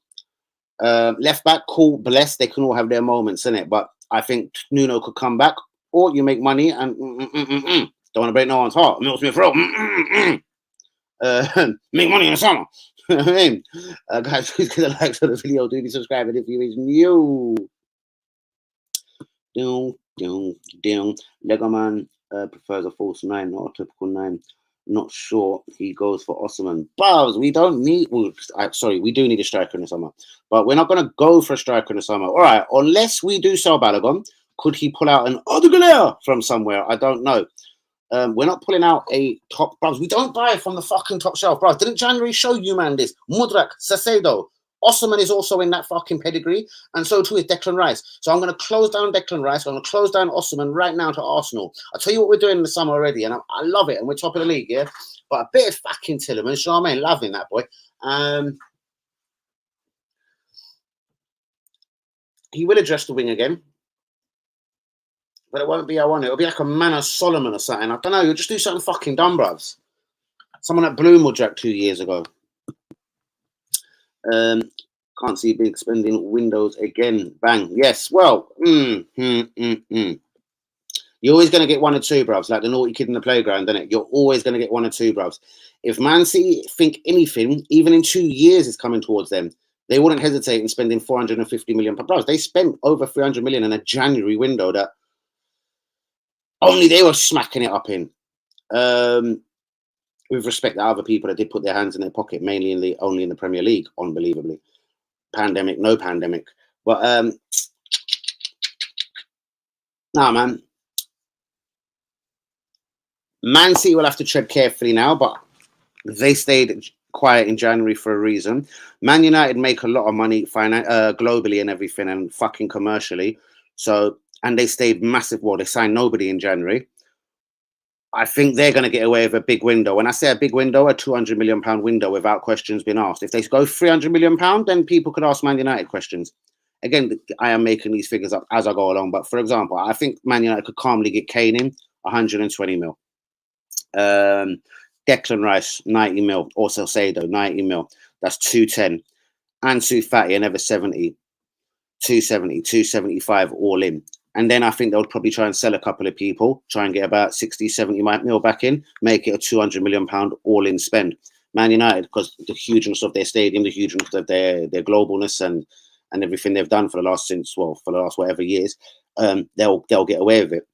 Left back, cool, blessed. They can all have their moments in it. But I think Nuno could come back, or you make money and don't want to break no one's heart. Mills Smith Rowe, make money in the summer. I mean, guys, please get a like to the video. Do be subscribing if you is new. Legoman prefers a false 9, not a typical 9. Not sure he goes for Osman. Buzz, we don't need. Well, sorry, we do need a striker in the summer, but we're not going to go for a striker in the summer. All right, unless we do sell Balogun, could he pull out an Odegaard from somewhere? I don't know. We're not pulling out a top, bros. We don't buy from the fucking top shelf, bros. Didn't January show you, man, this? Mudrak, Sassedo, Osman is also in that fucking pedigree, and so too is Declan Rice. So I'm going to close down Declan Rice. I'm going to close down Osman right now to Arsenal. I'll tell you what we're doing in the summer already, and I love it, and we're top of the league, yeah? But a bit of fucking Tillemans, you know what I mean? Loving that boy. He will address the wing again. But it won't be I1. It'll be like a Manor Solomon or something. I don't know. You'll just do something fucking dumb, bruvs. Someone at Bloom Jack 2 years ago. Can't see big spending windows again. Bang. Yes. Well. You're always going to get 1 or 2, bruvs. Like the naughty kid in the playground, isn't it? You're always going to get 1 or 2, bruvs. If Man City think anything, even in 2 years is coming towards them, they wouldn't hesitate in spending 450 million. Bruvs, they spent over 300 million in a January window that only they were smacking it up in. With respect to other people that did put their hands in their pocket, mainly only in the Premier League, unbelievably. Pandemic, no pandemic. But nah, man. Man City will have to tread carefully now, but they stayed quiet in January for a reason. Man United make a lot of money globally and everything, and fucking commercially. So, and they stayed massive. Well, they signed nobody in January. I think they're going to get away with a big window. When I say a big window, a £200 million window without questions being asked. If they go £300 million, then people could ask Man United questions. Again, I am making these figures up as I go along. But for example, I think Man United could calmly get Kane in 120 mil. Declan Rice, 90 mil. Or Salcedo, 90 mil. That's 210. Ansu Fati, another 70. 270, 275 all in. And then I think they'll probably try and sell a couple of people, try and get about 60, 70 mil back in, make it a £200 million all-in spend. Man United, because the hugeness of their stadium, the hugeness of their globalness and everything they've done for the last whatever years, they'll get away with it.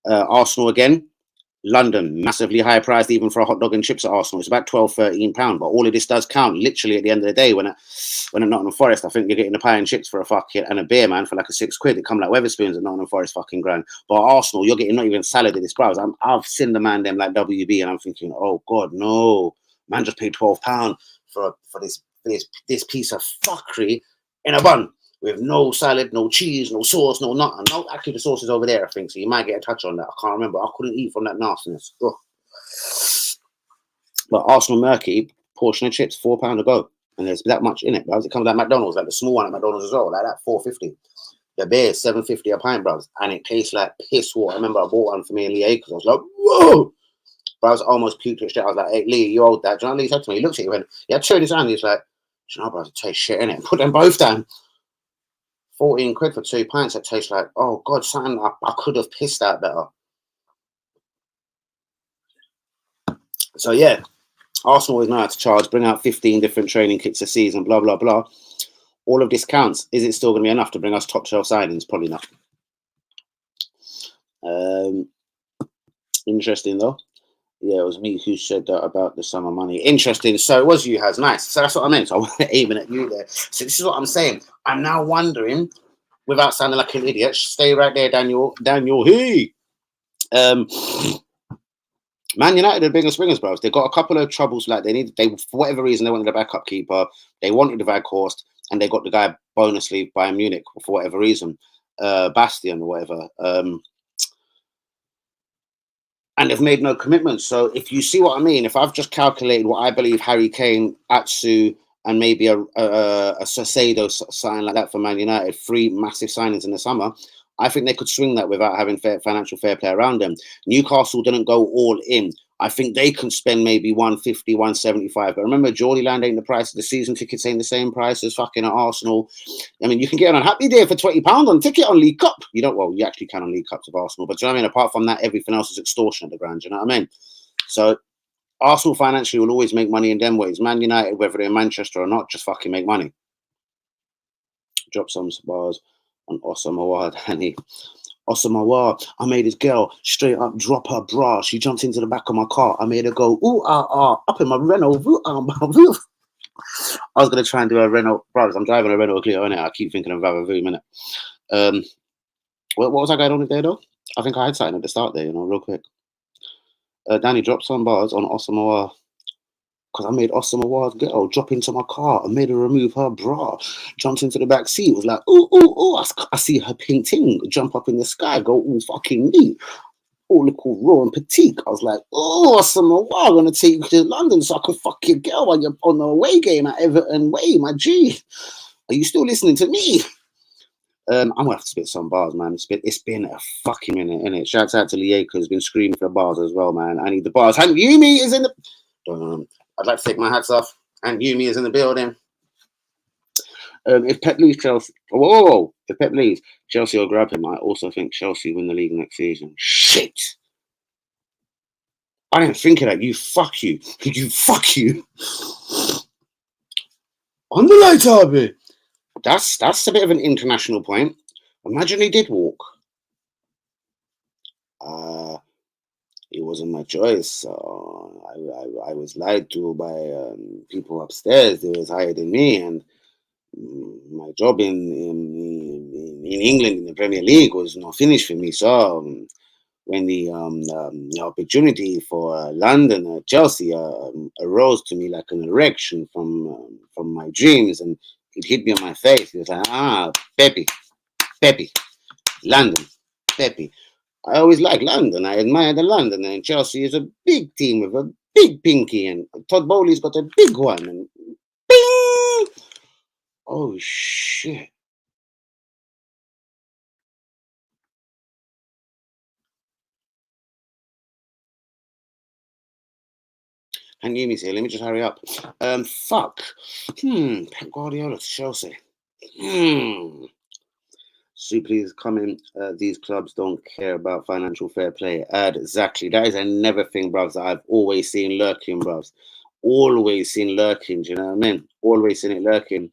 Arsenal again, London, massively high priced even for a hot dog and chips at Arsenal. It's about £12, £13. But all of this does count literally at the end of the day. When at Nottingham Forest, I think you're getting a pie and chips for a fucking and a beer, man, for like a £6. It come like Weatherspoons at Nottingham Forest fucking grand. But at Arsenal, you're getting not even salad at this price. I've seen the man them like WB, and I'm thinking, oh God, no, man, just paid £12 for this piece of fuckery in a bun. With no salad, no cheese, no sauce, no nothing. No, actually, the sauce is over there, I think. So you might get a touch on that. I can't remember. I couldn't eat from that nastiness. Ugh. But Arsenal Murky, portion of chips, £4 a go. And there's that much in it, bros. It comes like McDonald's, like the small one at McDonald's as well, like that, £4.50. The beer is £7.50 a pint, bros. And it tastes like piss water. I remember I bought one for me and Lee because I was like, whoa! But I was almost puked it straight. I was like, hey, Lee, you old that. Do you know what Lee said to me? He looks at you and he had turned his hand. He's like, do you know, bros, it tastes shit, innit? Put them both down. 14 quid for 2 pints. That tastes like, oh God, something I could have pissed out better. So yeah, Arsenal is now to charge, bring out 15 different training kits a season, blah, blah, blah. All of this counts. Is it still going to be enough to bring us top shelf signings? Probably not. Interesting though. Yeah, it was me who said that about the summer money. Interesting. So it was you, Has. Nice. So that's what I meant. So I wasn't aiming at you there. So this is what I'm saying. I'm now wondering, without sounding like an idiot, stay right there, Daniel. Hey. Man United are bigger swingers, bros. They got a couple of troubles. Like they for whatever reason they wanted a backup keeper. They wanted the Weghorst, and they got the guy bonusly Bayern Munich for whatever reason, Bastian or whatever. And they've made no commitments. So if you see what I mean, if I've just calculated what I believe Harry Kane, Atsu, and maybe a Sassedo sign like that for Man United, 3 massive signings in the summer, I think they could swing that without having financial fair play around them. Newcastle didn't go all in. I think they can spend maybe 150, 175. But remember, Geordie Land ain't the price of the season tickets, ain't the same price as fucking at Arsenal. I mean, you can get on a happy day for £20 on a ticket on League Cup. You don't, well, you actually can on League Cups of Arsenal. But do you know what I mean? Apart from that, everything else is extortion at the ground. Do you know what I mean? So Arsenal financially will always make money in them ways. Man United, whether they're in Manchester or not, just fucking make money. Drop some bars on Osama Danny. Osama, I made his girl straight up drop her bra. She jumped into the back of my car. I made her go, ooh, up in my Renault. I was going to try and do a Renault. Brothers, I'm driving a Renault Clio, innit? I keep thinking of Vavavoom, innit? What was I going on with there, though? I think I had something at the start there, you know, real quick. Danny, drop some bars on Osama because I made Osama girl drop into my car and made her remove her bra. Jumped into the back seat. Was like, ooh, ooh, ooh. I see her pink ting jump up in the sky, go all fucking neat. All look all raw and petite. I was like, oh, Osama, I'm going to take you to London so I can fuck your girl while you're on the away game at Everton Way, my G. Are you still listening to me? I'm going to have to spit some bars, man. It's been a fucking minute, innit? Shouts out to Lieka, who's been screaming for bars as well, man. I need the bars. And Yumi is in the... I'd like to take my hats off. And Yumi is in the building. If Pep leaves Chelsea... Whoa! If Pep leaves, Chelsea will grab him. I also think Chelsea win the league next season. Shit! I didn't think of that. You fuck you. You fuck you. On the light, Harvey. That's a bit of an international point. Imagine he did walk. It wasn't my choice. I was lied to by people upstairs. They was higher than me, and my job in England in the Premier League was not finished for me. So when the opportunity for London, Chelsea, arose to me like an erection from my dreams, and it hit me on my face. It was like, Pepe, London, Pepe. I always like London. I admire the London, and Chelsea is a big team with a big pinky, and Todd Bowley's got a big one. And bing! Oh shit! And Yumi's here. Let me just hurry up. Fuck. Pep Guardiola to Chelsea. So please comment. These clubs don't care about financial fair play. Exactly. That is another thing, bruvs, that I've always seen lurking, bruvs. Always seen lurking. Do you know what I mean? Always seen it lurking.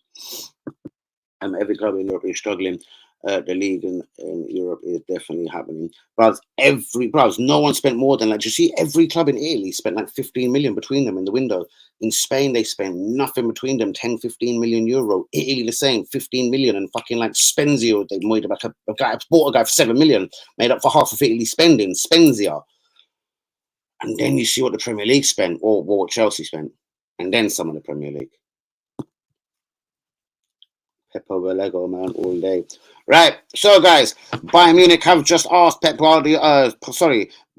Every club in Europe is struggling. The league in Europe is definitely happening. Bruvs, no one spent more than, like, you see, every club in Italy spent like 15 million between them in the window. In Spain, they spent nothing between them, 10, 15 million euro. Italy, the same, 15 million. And fucking like Spenzia, they made like a guy, bought a guy for 7 million, made up for half of Italy spending, Spenzia. And then you see what the Premier League spent, or what Chelsea spent, and then some of the Premier League. Pep over Lego, man, all day. Right, so guys, Bayern Munich have just asked Pep Guardiola.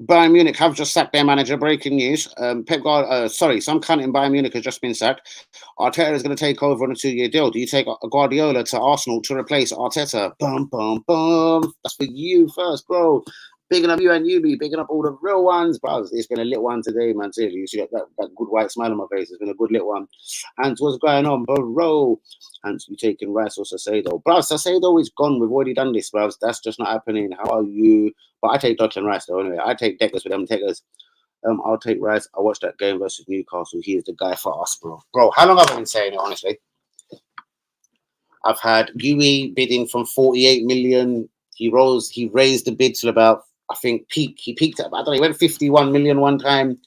Bayern Munich have just sacked their manager. Breaking news: some cunt in Bayern Munich has just been sacked. Arteta is going to take over on a 2-year deal. Do you take Guardiola to Arsenal to replace Arteta? Bum bum bum. That's for you first, bro. Bigging up you and Yubi, bigging up all the real ones, bro. It's been a lit one today, man. Seriously, you see that good white smile on my face. It's been a good lit one. And what's going on, bro? And you taking Rice or Sassedo? Bro, Sassedo is gone. We've already done this, bro. That's just not happening. How are you? But I take Declan Rice, though, anyway. I take Deckers with them takers. I'll take Rice. I watched that game versus Newcastle. He is the guy for us, bro. Bro, how long have I been saying it, honestly? I've had Yui bidding from 48 million. He raised the bid to about, I think, he peaked at, I don't know, he went 51 million one time.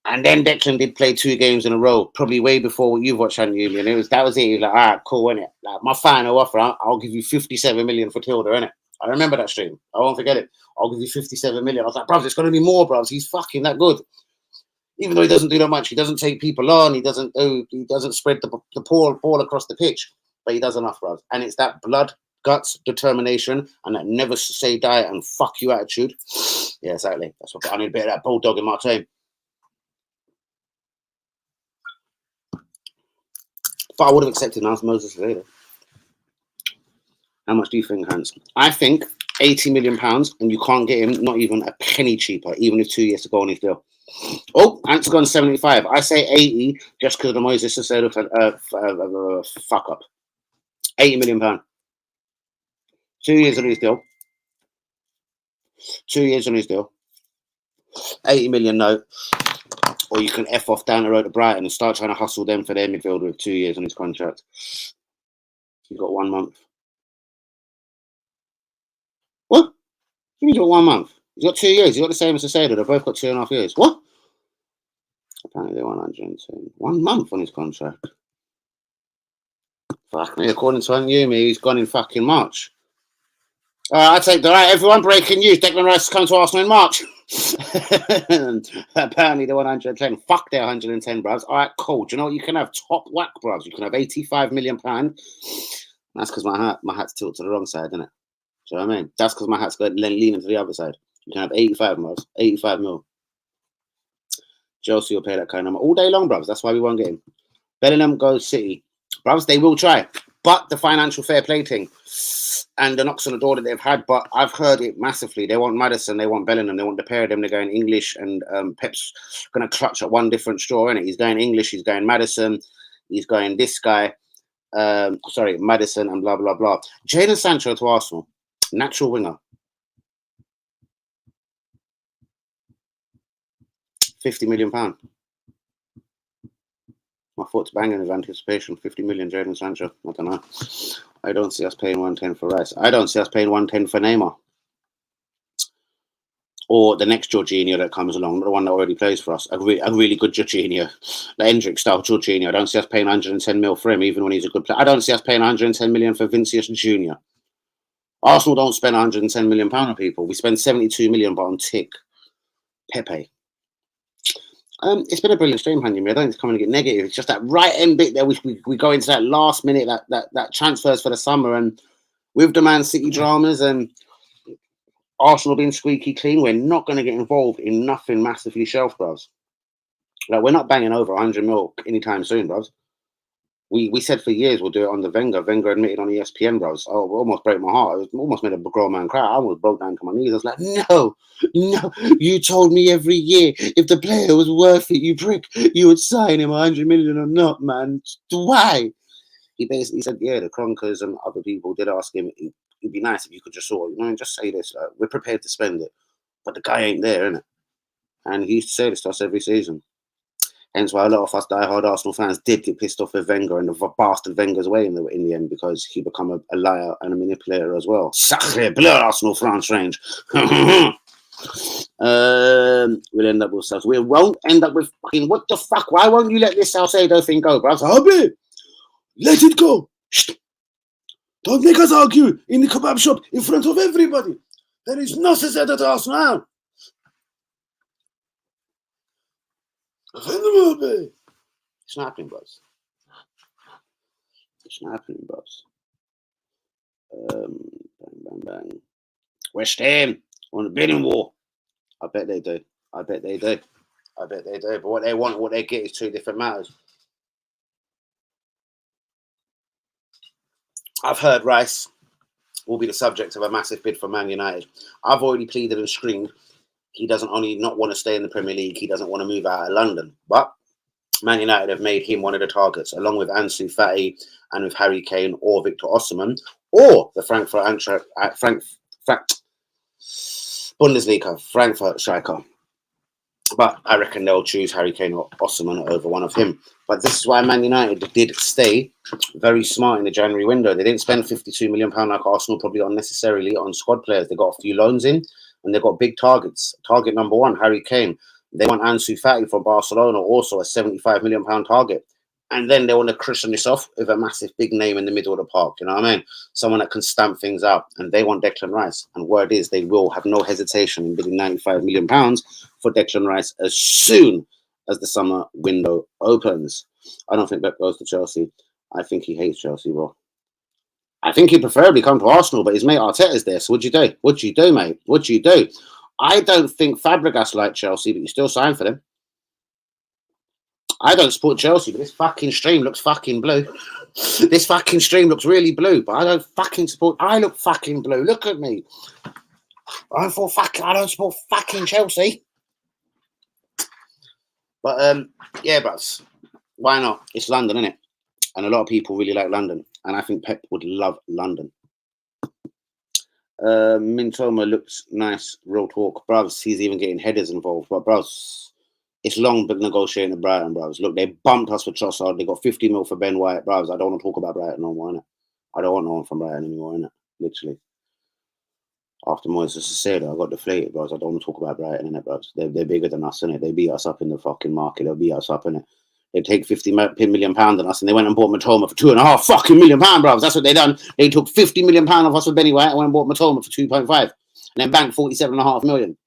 And then Declan did play 2 games in a row, probably way before what you've watched on Union. That was it. He was like, all right, cool, innit? Like, my final offer, I'll give you 57 million for Tilda, innit? I remember that stream. I won't forget it. I'll give you 57 million. I was like, bro, it's going to be more, bro. He's fucking that good. Even though he doesn't do that much, he doesn't take people on. He doesn't spread the ball across the pitch, but he does enough, bro. And it's that blood, guts, determination, and that never say die and fuck you attitude. Yeah, exactly. That's what I need a bit of that bulldog in my team. But I would have accepted Moses today. How much do you think, Hans? I think £80 million, and you can't get him not even a penny cheaper, even with 2 years to go on his deal. Oh, Ant's gone 75. I say 80 just because the Moises Caicedo fuck up. £80 million. 2 years on his deal. 2 years on his deal. 80 million note. Or you can F off down the road to Brighton and start trying to hustle them for their midfielder with 2 years on his contract. He's got 1 month. What? He's got 1 month. He's got 2 years. He's got the same as Caicedo. They've both got 2.5 years. What? Apparently they're 110. 1 month on his contract. Fuck me. According to Yumi, he's gone in fucking March. I take the right. Everyone, breaking news. Declan Rice is coming to Arsenal in March. Apparently they're 110. Fuck their 110, bruvs. All right, cool. Do you know what you can have? Top whack, bruvs. You can have £85 million. That's because my hat's tilted to the wrong side, isn't it? Do you know what I mean? That's because my hat's going leaning to the other side. You can have 85, bruvs. 85 mil. Chelsea will pay that kind of money all day long, bruvs. That's why we won't get him. Bellingham goes City. Bruvs, they will try. But the financial fair play thing and the knocks on the door that they've had, but I've heard it massively. They want Maddison, they want Bellingham, they want the pair of them. They're going English, and Pep's going to clutch at one different straw, innit? He's going English, he's going Maddison, he's going this guy, Maddison, and blah, blah, blah. Jadon Sancho to Arsenal, natural winger. £50 million. My foot's banging with anticipation. 50 million Jadon Sancho. I don't know. I don't see us paying 110 for Rice. I don't see us paying 110 for Neymar. Or the next Jorginho that comes along, the one that already plays for us. A really good Jorginho. The Hendrick style Jorginho. I don't see us paying 110 mil for him, even when he's a good player. I don't see us paying 110 million for Vinicius Jr. Arsenal don't spend 110 million pound on people. We spend 72 million, but on tick. Pepe. It's been a brilliant stream, Handy. I don't think it's coming to get negative. It's just that right end bit there. We go into that last minute, that transfers for the summer, and with the Man City dramas and Arsenal being squeaky clean, we're not going to get involved in nothing massively shelf, bros. Like, we're not banging over 100 mil anytime soon, bros. We said for years we'll do it on the Wenger. Wenger admitted on ESPN, bros. Oh, it almost broke my heart. It almost made a grown man cry. I almost broke down to my knees. I was like, no, you told me every year if the player was worth it, you prick, you would sign him 100 million or not, man. Why? He basically said, yeah, the Kroenkes and other people did ask him, it'd be nice if you could just sort of, just say this. We're prepared to spend it. But the guy ain't there, innit? And he used to say this to us every season. Hence why a lot of us diehard Arsenal fans did get pissed off with Wenger and the bastard Wenger's way in the end, because he become a liar and a manipulator as well. Sacre bleu, Arsenal France range. We'll end up with stuff. We won't end up with fucking, what the fuck? Why won't you let this Salcedo thing go, bro? Hobby, let it go. Shh. Don't make us argue in the kebab shop in front of everybody. There is no Salcedo to Arsenal. It's not happening, bros. It's not happening, bros. Bang. West Ham on the bidding war. I bet they do. But what they want, what they get is two different matters. I've heard Rice will be the subject of a massive bid for Man United. I've already pleaded and screamed. He doesn't only not want to stay in the Premier League, he doesn't want to move out of London. But Man United have made him one of the targets, along with Ansu Fati and with Harry Kane or Victor Osimhen, or the Frankfurt striker. But I reckon they'll choose Harry Kane or Osimhen over one of him. But this is why Man United did stay very smart in the January window. They didn't spend £52 million like Arsenal, probably unnecessarily, on squad players. They got a few loans in, and they've got big targets. Target number one, Harry Kane. They want Ansu Fati from Barcelona, also a £75 million target. And then they want to cushion this off with a massive big name in the middle of the park. You know what I mean? Someone that can stamp things out. And they want Declan Rice. And word is they will have no hesitation in bidding £95 million for Declan Rice as soon as the summer window opens. I don't think Pep goes to Chelsea. I think he hates Chelsea, bro. I think he'd preferably come to Arsenal, but his mate Arteta's there. So what'd you do? What'd you do, mate? What'd you do? I don't think Fabregas liked Chelsea, but you still signed for them. I don't support Chelsea, but this fucking stream looks fucking blue. This fucking stream looks really blue, but I don't fucking support. I look fucking blue. Look at me. I don't support fucking Chelsea. But yeah, but why not? It's London, isn't it? And a lot of people really like London, and I think Pep would love London. Mintoma looks nice, real talk, bruvs. He's even getting headers involved, but bruvs, it's long been negotiating at Brighton, bruvs. Look, they bumped us for Trossard. They got 50 mil for Ben White, bruvs. I don't want to talk about Brighton no more, innit? I don't want no one from Brighton anymore, innit? Literally. After Moises Caicedo, I got deflated, bros. I don't want to talk about Brighton, innit, bros? They're bigger than us, innit? They beat us up in the fucking market. They'll beat us up, innit? They take £50 million on us, and they went and bought Matoma for £2.5 fucking million, bros. That's what they done. They took £50 million off us for Benny White and went and bought Matoma for 2.5, and then banked 47.5 million.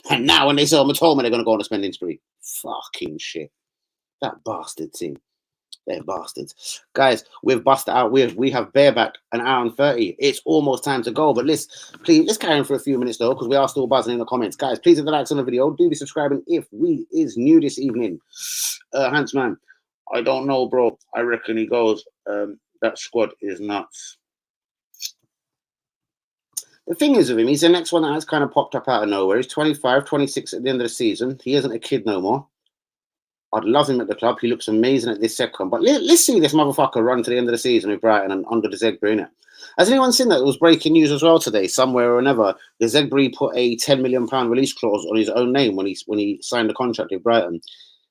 And now when they sell Matoma, they're gonna go on a spending spree. Fucking shit. That bastard team. They're bastards. Guys, we've busted out. We have bareback an hour and 30. It's almost time to go. But let's carry on for a few minutes though, because we are still buzzing in the comments. Guys, please hit the likes on the video. Do be subscribing if we is new this evening. Hansman, I don't know, bro. I reckon he goes. That squad is nuts. The thing is with him, he's the next one that has kind of popped up out of nowhere. He's 25, 26 at the end of the season. He isn't a kid no more. I'd love him at the club. He looks amazing at this second. But let's see this motherfucker run to the end of the season with Brighton and under De Zerbi, innit? Has anyone seen that? It was breaking news as well today, somewhere or another. De Zerbi put a £10 million release clause on his own name when he signed the contract with Brighton.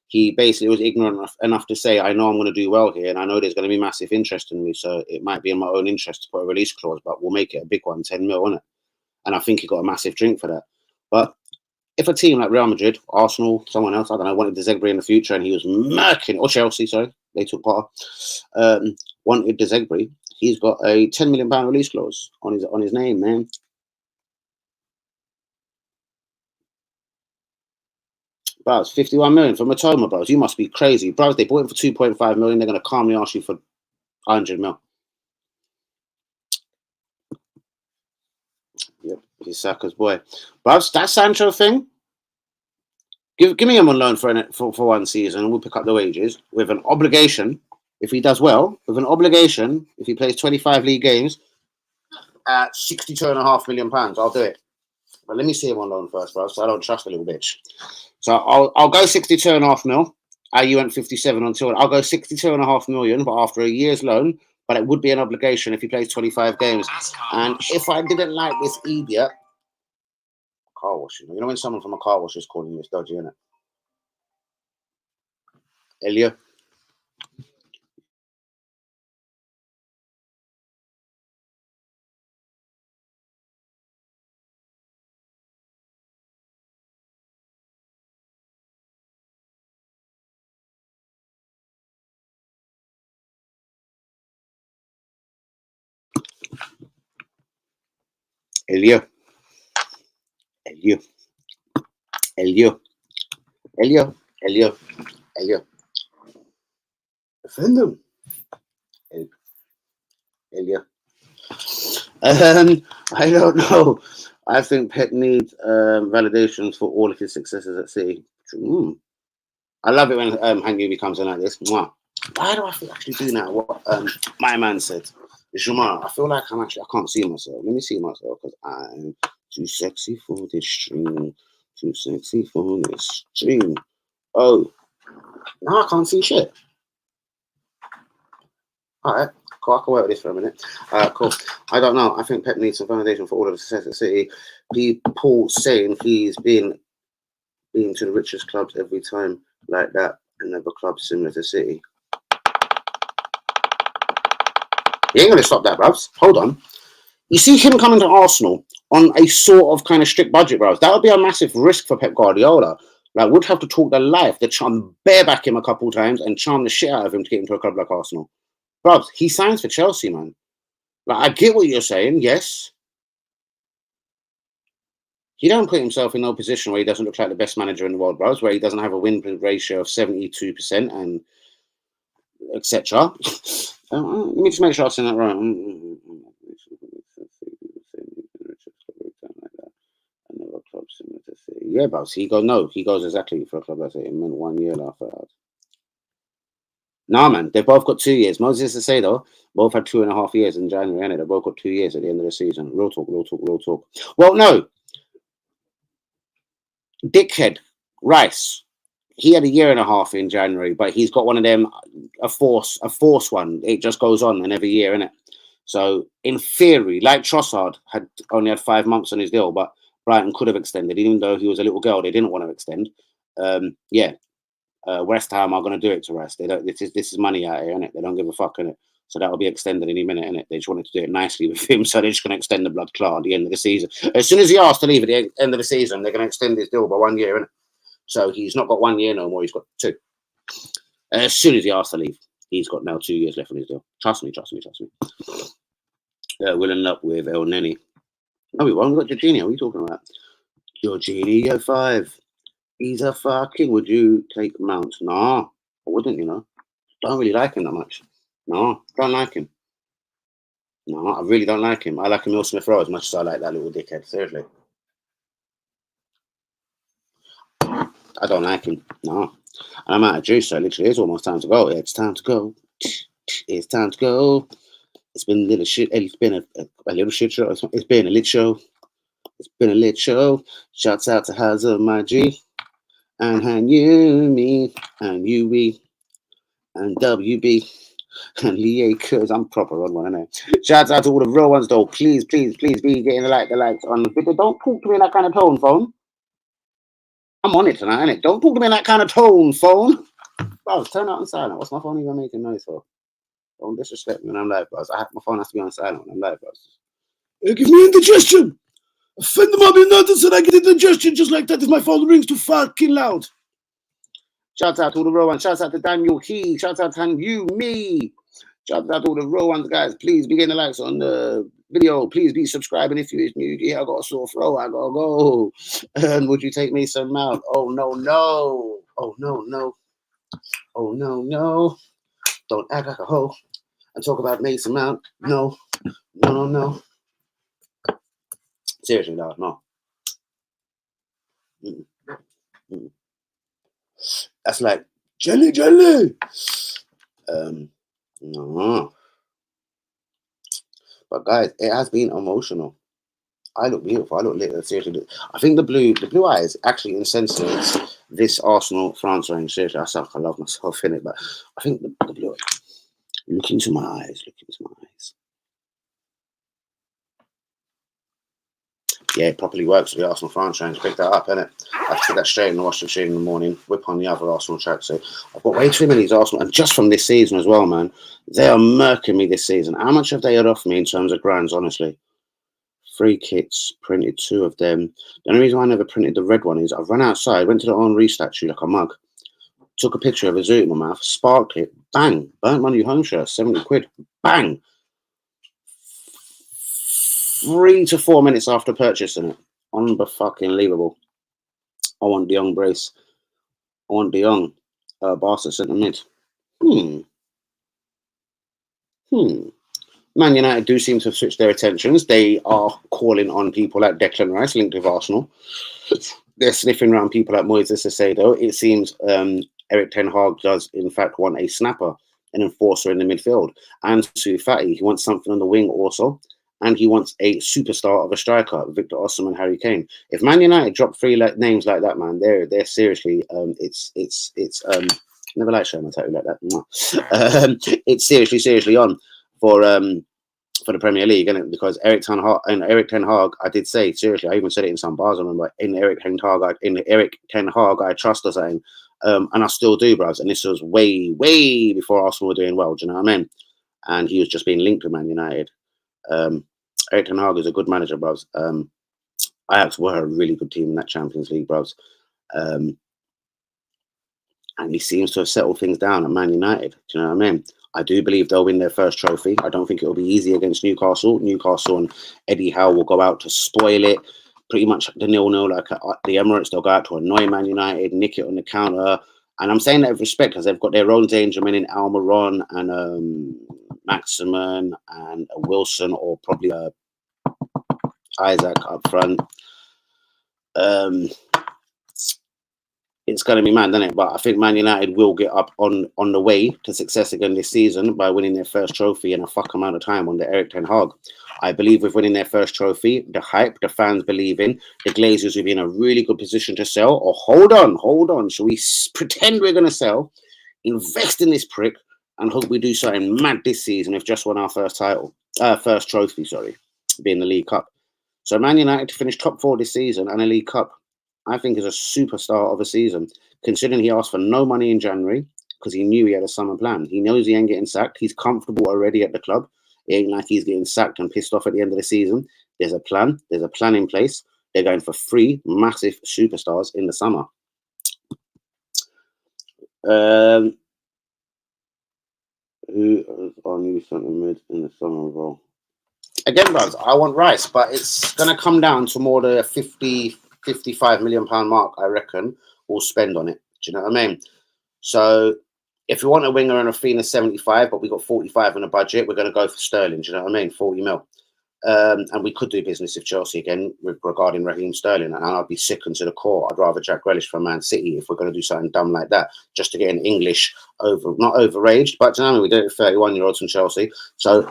He basically was ignorant enough to say, I know I'm going to do well here, and I know there's going to be massive interest in me, so it might be in my own interest to put a release clause, but we'll make it a big one, 10 mil, innit? And I think he got a massive drink for that. But if a team like Real Madrid, Arsenal, someone else, I don't know, wanted De Zerbi in the future and he was murking, or Chelsea, sorry, they took part, wanted De Zerbi, he's got a £10 million release clause on his name, man. Bros, 51 million for Matoma, bros. You must be crazy. Bros, they bought him for 2.5 million. They're going to calmly ask you for 100 mil. Yep, he's Saka's boy. Bros, that Sancho thing, give me him on loan for one season and we'll pick up the wages with an obligation, if he does well, with an obligation, if he plays 25 league games, at £62.5 million. I'll do it. But let me see him on loan first, bro, so I don't trust the little bitch. So I'll go 62.5 mil. You went 57 until I'll go 62.5 million, but after a year's loan. But it would be an obligation if he plays 25 games. And if I didn't like this idiot, car washing. You know when someone from a car wash is calling you, it's dodgy, isn't it? Elia. Elio. Defend him. Elio. I don't know. I think Pep needs validations for all of his successes at City. I love it when Hangi comes in like this. Mwah. Why do I feel actually do now what my man said? Jumar, I feel like I can't see myself. Let me see myself because I'm too sexy for this stream. Too sexy for this stream. Oh, now I can't see shit. All right, cool. I can work with this for a minute. Cool. I don't know. I think Pep needs some validation for all of the success at City. People saying he's been to the richest clubs every time like that, and never clubs similar to City. He ain't going to stop that, bruv. Hold on. You see him coming to Arsenal on a sort of kind of strict budget, bruv. That would be a massive risk for Pep Guardiola. Like, would have to talk the life, the charm, bareback him a couple of times and charm the shit out of him to get into a club like Arsenal. Bruv, he signs for Chelsea, man. Like, I get what you're saying, yes. He don't put himself in no position where he doesn't look like the best manager in the world, bruv, where he doesn't have a win ratio of 72% and etc. Let me just make sure I've seen that right. Yeah, but he goes exactly for a club like that. It meant 1 year after that. Nah, man, they've both got 2 years. Moses to say though, both had 2.5 years in January, and they both got 2 years at the end of the season. Real talk, real talk, real talk. Well, no, dickhead Rice. He had 1.5 years in January, but he's got one of them, a force one. It just goes on and every year, innit? So in theory, like Trossard had only had 5 months on his deal, but Brighton could have extended, even though he was a little girl. They didn't want to extend. West Ham are going to do it to Rice. They don't. This is money out here, innit? They don't give a fuck, innit? So that'll be extended any minute, innit? They just wanted to do it nicely with him, so they're just going to extend the blood clot at the end of the season. As soon as he asks to leave at the end of the season, they're going to extend his deal by 1 year, innit? So he's not got 1 year no more. He's got 2. As soon as he asks to leave, he's got now 2 years left on his deal. Trust me. We'll end up with El Neni. No, we won't. We've got Jorginho. What are you talking about? Jorginho 5. He's a fucking. Would you take Mount? Nah, I wouldn't. Don't really like him that much. No, don't like him. No, I really don't like him. I like Emile Smith Rowe as much as I like that little dickhead. Seriously, I don't like him. No, and I'm out of juice. So literally, it's almost time to go. It's time to go. It's time to go. It's been a little shit. It's been a little shit show. It's been a lit show. It's been a lit show. Shouts out to Hazard, my G, and you, me, and you, we, and WB, and Lee, because I'm proper on one, innit? Shouts out to all the real ones, though. Please be getting the likes on the video. Don't talk to me in that kind of tone, phone. I'm on it tonight, innit? Don't talk to me in that kind of tone, phone. Bro, turn out on silent. What's my phone even making noise for? Don't disrespect me when I'm live, bro. My phone has to be on silent when I'm live, bro. Give me indigestion. Offend them up in notice and I get indigestion just like that if my phone rings too fucking loud. Shout out to all the real ones. Shout out to Daniel Key. Shout out to you, me. Shout out to all the real ones, guys. Please be getting the likes on the video. Please be subscribing if you're new. Yeah, I got a sore throat. I gotta go. And would you take me some out? Oh no. Oh no. Oh no. Don't act like a hoe and talk about Mason Mount. No. Seriously, no. That's like jelly. No. But guys, it has been emotional. I look beautiful. I look lit. Seriously, I think the blue eyes actually insensitive this Arsenal France range. Seriously, I love myself in it, but I think the blue. Look into my eyes. Yeah, it properly works with the Arsenal France range. Pick that up, innit? I took that straight in the washing machine in the morning, whip on the other Arsenal track. So I've got way too many of these Arsenal, and just from this season as well, man. They are murking me this season. How much have they had off me in terms of grands, honestly? 3 kits, printed 2 of them. The only reason why I never printed the red one is I've run outside, went to the Henri statue like a mug, took a picture of a zoo in my mouth, sparked it, bang, burnt my new home shirt, 70 quid, bang. 3 to 4 minutes after purchasing it. Unfucking-leavable. I want De Jong brace. I want De Jong. Barca centre mid. Man United do seem to have switched their attentions. They are calling on people like Declan Rice, linked with Arsenal. They're sniffing around people like Moises Caicedo. It seems Eric Ten Hag does, in fact, want a snapper, an enforcer in the midfield. And Ansu Fati, he wants something on the wing also. And he wants a superstar of a striker, Victor Osimhen, Harry Kane. If Man United drop 3 names like that, man, they're seriously, it's never like showing my tattoo like that. It's seriously on for the Premier League, isn't it? Because Eric Ten Hag, I did say seriously, I even said it in some bars. I remember in Eric Ten Hag, I trust or something, and I still do, bros. And this was way before Arsenal were doing well. Do you know what I mean? And he was just being linked to Man United. Eric Ten Hag is a good manager, bros. Ajax were a really good team in that Champions League, bros. And he seems to have settled things down at Man United. Do you know what I mean? I do believe they'll win their first trophy. I don't think it'll be easy against Newcastle. Newcastle and Eddie Howe will go out to spoil it. Pretty much the 0-0, like the Emirates, they'll go out to annoy Man United, nick it on the counter. And I'm saying that with respect because they've got their own danger men in Almiron and Maximin and Wilson, or probably Isaac up front. it's going to be mad, isn't it? But I think Man United will get up on the way to success again this season by winning their first trophy in a fuck amount of time under Erik ten Hag. I believe with winning their first trophy, the hype, the fans believing, the Glazers will be in a really good position to sell. Or hold on. Shall we pretend we're going to sell, invest in this prick, and hope we do something mad this season? We've just won our first trophy, being the League Cup. So Man United to finish top 4 this season and a League Cup, I think is a superstar of a season, considering he asked for no money in January because he knew he had a summer plan. He knows he ain't getting sacked. He's comfortable already at the club. It ain't like he's getting sacked and pissed off at the end of the season. There's a plan. There's a plan in place. They're going for 3 massive superstars in the summer. Who are new centre mid in the summer role? Again, guys, I want Rice, but it's going to come down to more the 55 million pound mark, I reckon, we'll spend on it. Do you know what I mean? So if we want a winger and a fee of 75, but we got 45 in the budget, we're going to go for Sterling. Do you know what I mean? 40 mil. And we could do business with Chelsea again regarding Raheem Sterling, and I'd be sickened to the core. I'd rather Jack Grealish from Man City if we're going to do something dumb like that, just to get an English not overaged, but you know what I mean? We did it with 31-year-olds from Chelsea. So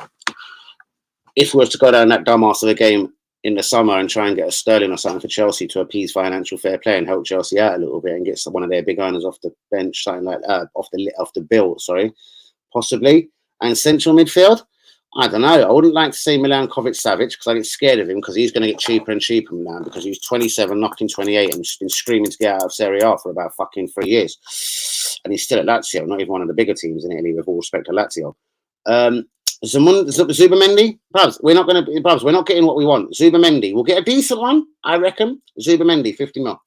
if we were to go down that dumbass of a game in the summer and try and get a Sterling or something for Chelsea to appease financial fair play and help Chelsea out a little bit and get one of their big owners off the bench, something like that, off the bill, possibly. And central midfield, I don't know. I wouldn't like to say Milankovic-Savic because I get scared of him because he's going to get cheaper and cheaper now because he's 27, knocking 28 and just been screaming to get out of Serie A for about fucking 3 years. And he's still at Lazio, not even one of the bigger teams in Italy, with all respect to Lazio. Zubimendi, we're not getting what we want. Zubimendi, we'll get a decent one, I reckon. Zubimendi, 50 mil.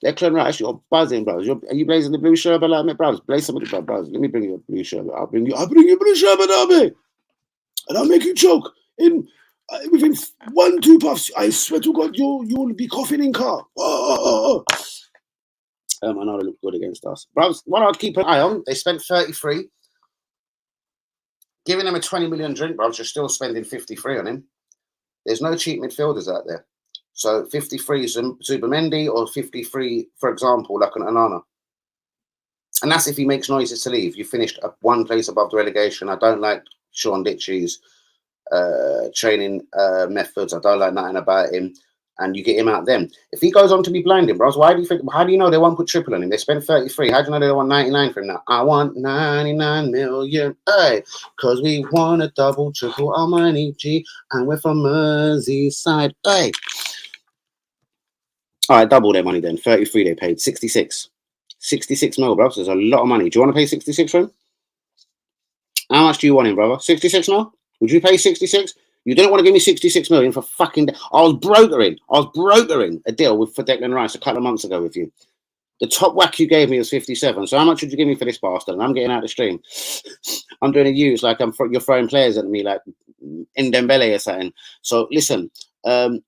Declan Rice, you're buzzing, bros. Are you blazing the blue sherbet like me, bros? Blaze somebody, bros. Let me bring you a blue sherbet. I'll bring you blue sherbet, Army. And I'll make you choke within 1-2 puffs. I swear to God, you will be coughing in car. I know they look good against us. Bros, what I'd keep an eye on, they spent 33. Giving them a 20 million drink, bros, you're still spending 53 on him. There's no cheap midfielders out there. So 53 Zubimendi or 53, for example, like an Onana. And that's if he makes noises to leave. You finished one place above the relegation. I don't like Sean Ditchy's training methods. I don't like nothing about him. And you get him out then. If he goes on to be blinding, bros, how do you know they won't put triple on him? They spent 33. How do you know they don't want 99 for him now? I want 99 million, hey, because we want a double, triple Almighty G, and we're from Merseyside, hey. All right, double their money then. 33 they paid. 66. 66 mil, bros. There's a lot of money. Do you want to pay 66 for him? How much do you want him, brother? 66 mil? Would you pay 66? You didn't want to give me 66 million for fucking... I was brokering a deal for Declan Rice a couple of months ago with you. The top whack you gave me was 57. So how much would you give me for this bastard? And I'm getting out of the stream. I'm doing a use like you're throwing players at me like in Dembele or something. So listen, I'm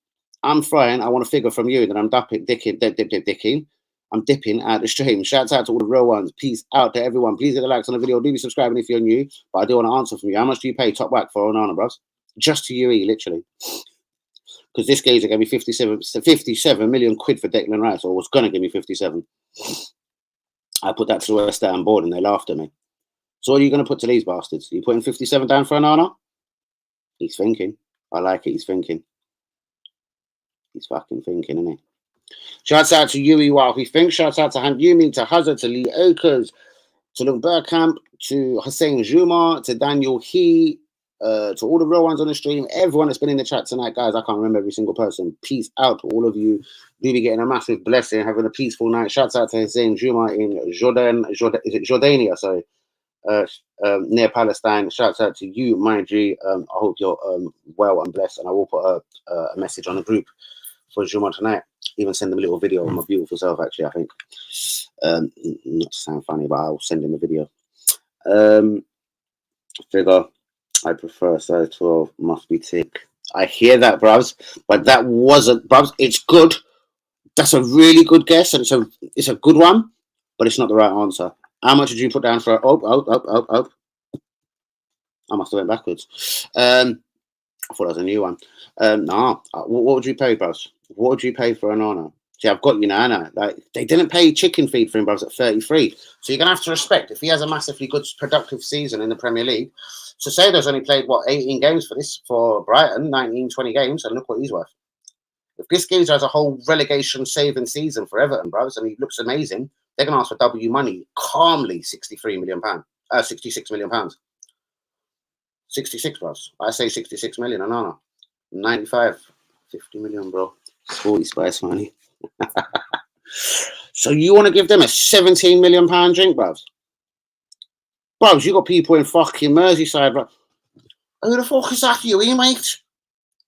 throwing. I want a figure from you. Then I'm dipping. I'm dipping out the stream. Shouts out to all the real ones. Peace out to everyone. Please hit the likes on the video. Do be subscribing if you're new. But I do want to answer from you. How much do you pay top whack for Onana, bros? Just to UE, literally. Because this guy's going to be 57 million quid for Declan Rice, or was going to give me 57. I put that to the West Ham board and they laughed at me. So what are you going to put to these bastards? Are you putting 57 down for Onana? He's thinking. I like it. He's thinking. He's fucking thinking, isn't he? Shouts out to Yuri while he thinks. Shouts out to Han Yumi, to Hazard, to Lee Okers, to Luke Burkamp, to Hussein Juma, to Daniel He, to all the real ones on the stream, everyone that's been in the chat tonight, guys. I can't remember every single person. Peace out to all of you. Do be getting a massive blessing, having a peaceful night. Shouts out to Hussein Juma in Jordania, sorry, near Palestine. Shouts out to you, my G. I hope you're well and blessed, and I will put a message on the group for Juma tonight. Even send him a little video of my beautiful self, actually, I think. Not to sound funny, but I'll send him a video. Figure. I prefer size 12, must be thick. I hear that, bruvs, but that wasn't, bruvs. It's good. That's a really good guess, and it's a good one, but it's not the right answer. How much did you put down for? I must have went backwards. I thought that was a new one. Nah. What would you pay, bruvs? what would you pay for Onana? See, I've got you now, Anna. Like, they didn't pay chicken feed for him, bros, at 33. So you're going to have to respect if he has a massively good, productive season in the Premier League. So Seydou's only played, 18 games for Brighton, 19, 20 games, and look what he's worth. If this geezer has a whole relegation-saving season for Everton, bros, and he looks amazing, they're going to ask for W money, calmly, £66 million. 66, bros. I say 66 million, Onana. 95, 50 million, bro. 40 spice money. So you want to give them a £17 million drink, bruv? Bruv, you got people in fucking Merseyside, bruv. Who the fuck is that, you, mate?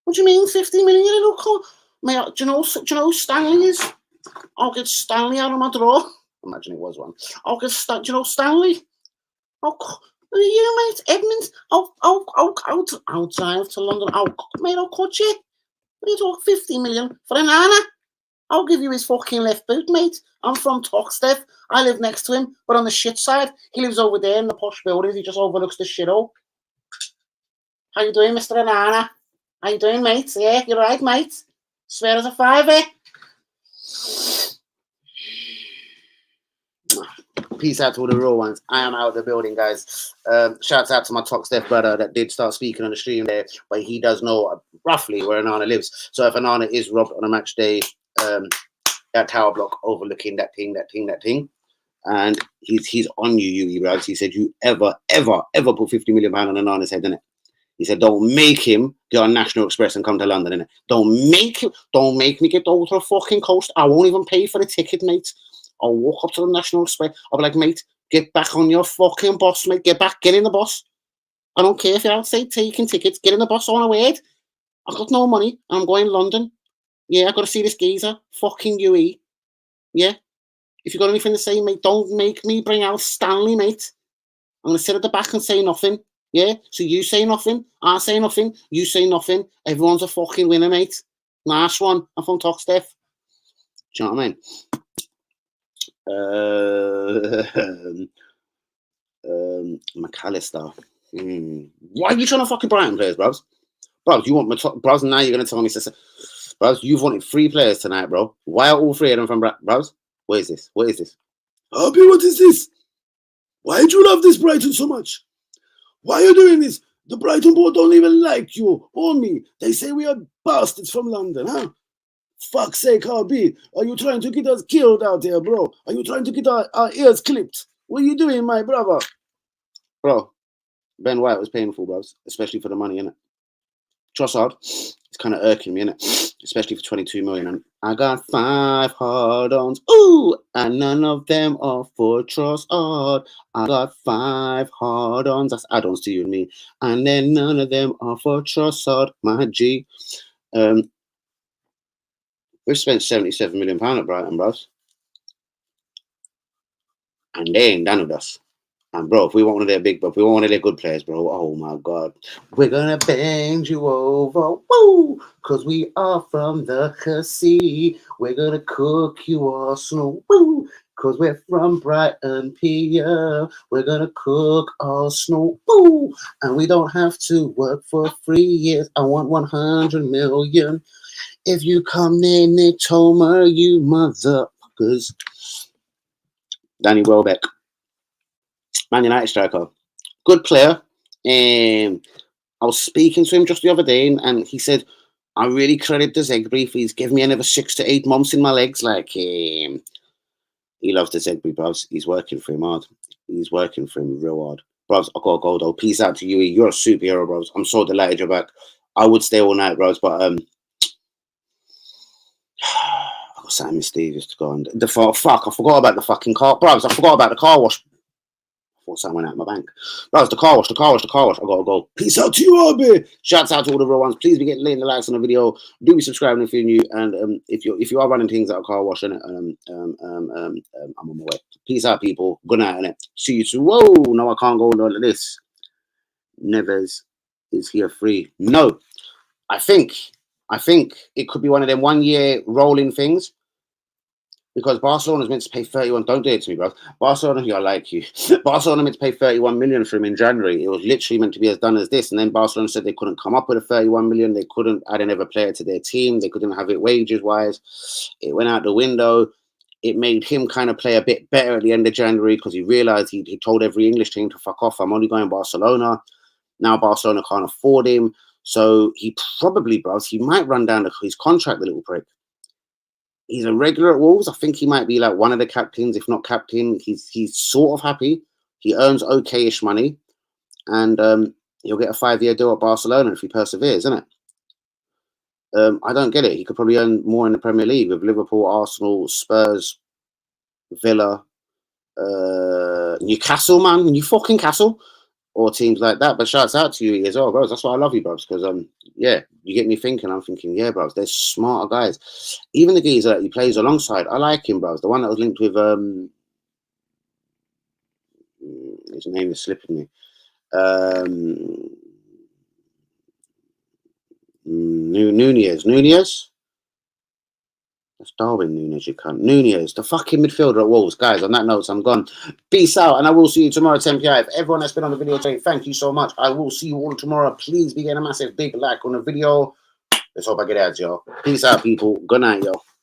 What do you mean, 50 million? You little cunt? Mate, do you know who Stanley is? I'll get Stanley out of my drawer. Imagine it was one. I'll get do you know Stanley? Oh, who are you, mate? Edmonds? I'll drive to London. Mate, I'll cut you. What are you talking, 50 million for an Onana? I'll give you his fucking left boot, mate. I'm from Toxteth. I live next to him, but on the shit side. He lives over there in the posh buildings. He just overlooks the shithole. How you doing, Mr. Onana? How you doing, mate? Yeah, you're right, mate. Swear as a fiver. Peace out to all the real ones. I am out of the building, guys. Shouts out to my Toxteth brother that did start speaking on the stream there, but he does know roughly where Onana lives. So if Onana is robbed on a match day, that tower block overlooking that thing, and he's on you, bro. He said you ever put 50 million pounds on Onana's head, innit? He said, don't make him get on National Express and come to London, innit? Don't make me get over to the fucking coast. I won't even pay for the ticket, mate. I'll walk up to the National Express. I'll be like, mate, get back on your fucking bus, mate. Get in the bus. I don't care if you're outside taking tickets. Get in the bus on a word. I've got no money. I'm going to London. Yeah, I've got to see this geezer. Fucking UE. Yeah. If you've got anything to say, mate, don't make me bring out Stanley, mate. I'm going to sit at the back and say nothing. Yeah? So you say nothing. I say nothing. You say nothing. Everyone's a fucking winner, mate. Nice one. I'm from Toxteth. Do you know what I mean? McAllister. Why are you trying to fucking Brighton players, bros? Bros, you want bros? Now you're gonna tell me, bros, you've wanted 3 players tonight, bro. Why are all 3 of them from bros? What is this? Harpy, what is this? Why do you love this Brighton so much? Why are you doing this? The Brighton board don't even like you or me. They say we are bastards from London, huh? Fuck's sake, Harpy. Are you trying to get us killed out here, bro? Are you trying to get our ears clipped? What are you doing, my brother? Bro, Ben White was painful, bros, especially for the money, innit? Trossard, it's kind of irking me, innit? Especially for 22 million. And I got 5 hard-ons. Ooh, and none of them are for Trossard. I got 5 hard-ons. That's add-ons to you and me. And then none of them are for Trossard, my G. We've spent £77 million at Brighton, bros. And they ain't done with us. And bro, if we want one of their good players, bro, oh my God, we're gonna bend you over, woo, cause we are from the Cassie. We're gonna cook you Arsenal, woo, cause we're from Brighton, PA. We're gonna cook Arsenal, woo, and we don't have to work for 3 years. I want 100 million. If you come near Nick Tomer, you motherfuckers. Danny Welbeck. Man United striker, good player. I was speaking to him just the other day, and he said, "I really credit the Zegri. He's given me another 6 to 8 months in my legs." Like he loves the Zegri, bros. He's working for him hard. He's working for him real hard, bros. I gotta go though. Peace out to you. You're a superhero, bros. I'm so delighted you're back. I would stay all night, bros, but I got Sammy Stevens to go on. Fuck, I forgot about the fucking car, bros. I forgot about the car wash. I thought someone went out of my bank. That was the car wash. I gotta go. Peace out to you, Harpy. Shouts out to all the real ones. Please be getting the likes on the video. Do be subscribing if you're new. And if you are running things at a car wash, I'm on my way. Peace out, people. Good night, innit? See you soon. Whoa, no, I can't go on like this. Neves is here free. No, I think it could be one of them 1 year rolling things. because Barcelona's meant to pay 31. Don't do it to me, bro. Barcelona, I like you. Barcelona meant to pay 31 million for him in January. It was literally meant to be as done as this, and then Barcelona said they couldn't come up with a 31 million. They couldn't add another player to their team. They couldn't have it wages wise. It went out the window. It made him kind of play a bit better at the end of January because he realized he told every English team to fuck off. I'm only going Barcelona. Now Barcelona can't afford him. So he probably, bro, he might run down his contract, the little prick. He's a regular at Wolves. I think he might be like one of the captains, if not captain. He's sort of happy. He earns okay-ish money. And he'll get a 5-year deal at Barcelona if he perseveres, isn't it? I don't get it. He could probably earn more in the Premier League with Liverpool, Arsenal, Spurs, Villa, Newcastle, man. New fucking Castle. Or teams like that. But shouts out to you as well, bros. That's why I love you, bros. Because yeah, you get me thinking. I'm thinking, yeah, bros. There's smarter guys. Even the geezer that he plays alongside, I like him, bros. The one that was linked with his name is slipping me. Nunez. That's Darwin Nunez, you cunt. Nunez, the fucking midfielder at Wolves. Guys, on that note, I'm gone. Peace out, and I will see you tomorrow at 10 p.m. Everyone that's been on the video today, thank you so much. I will see you all tomorrow. Please be getting a massive big like on the video. Let's hope I get ads, y'all. Peace out, people. Good night, y'all.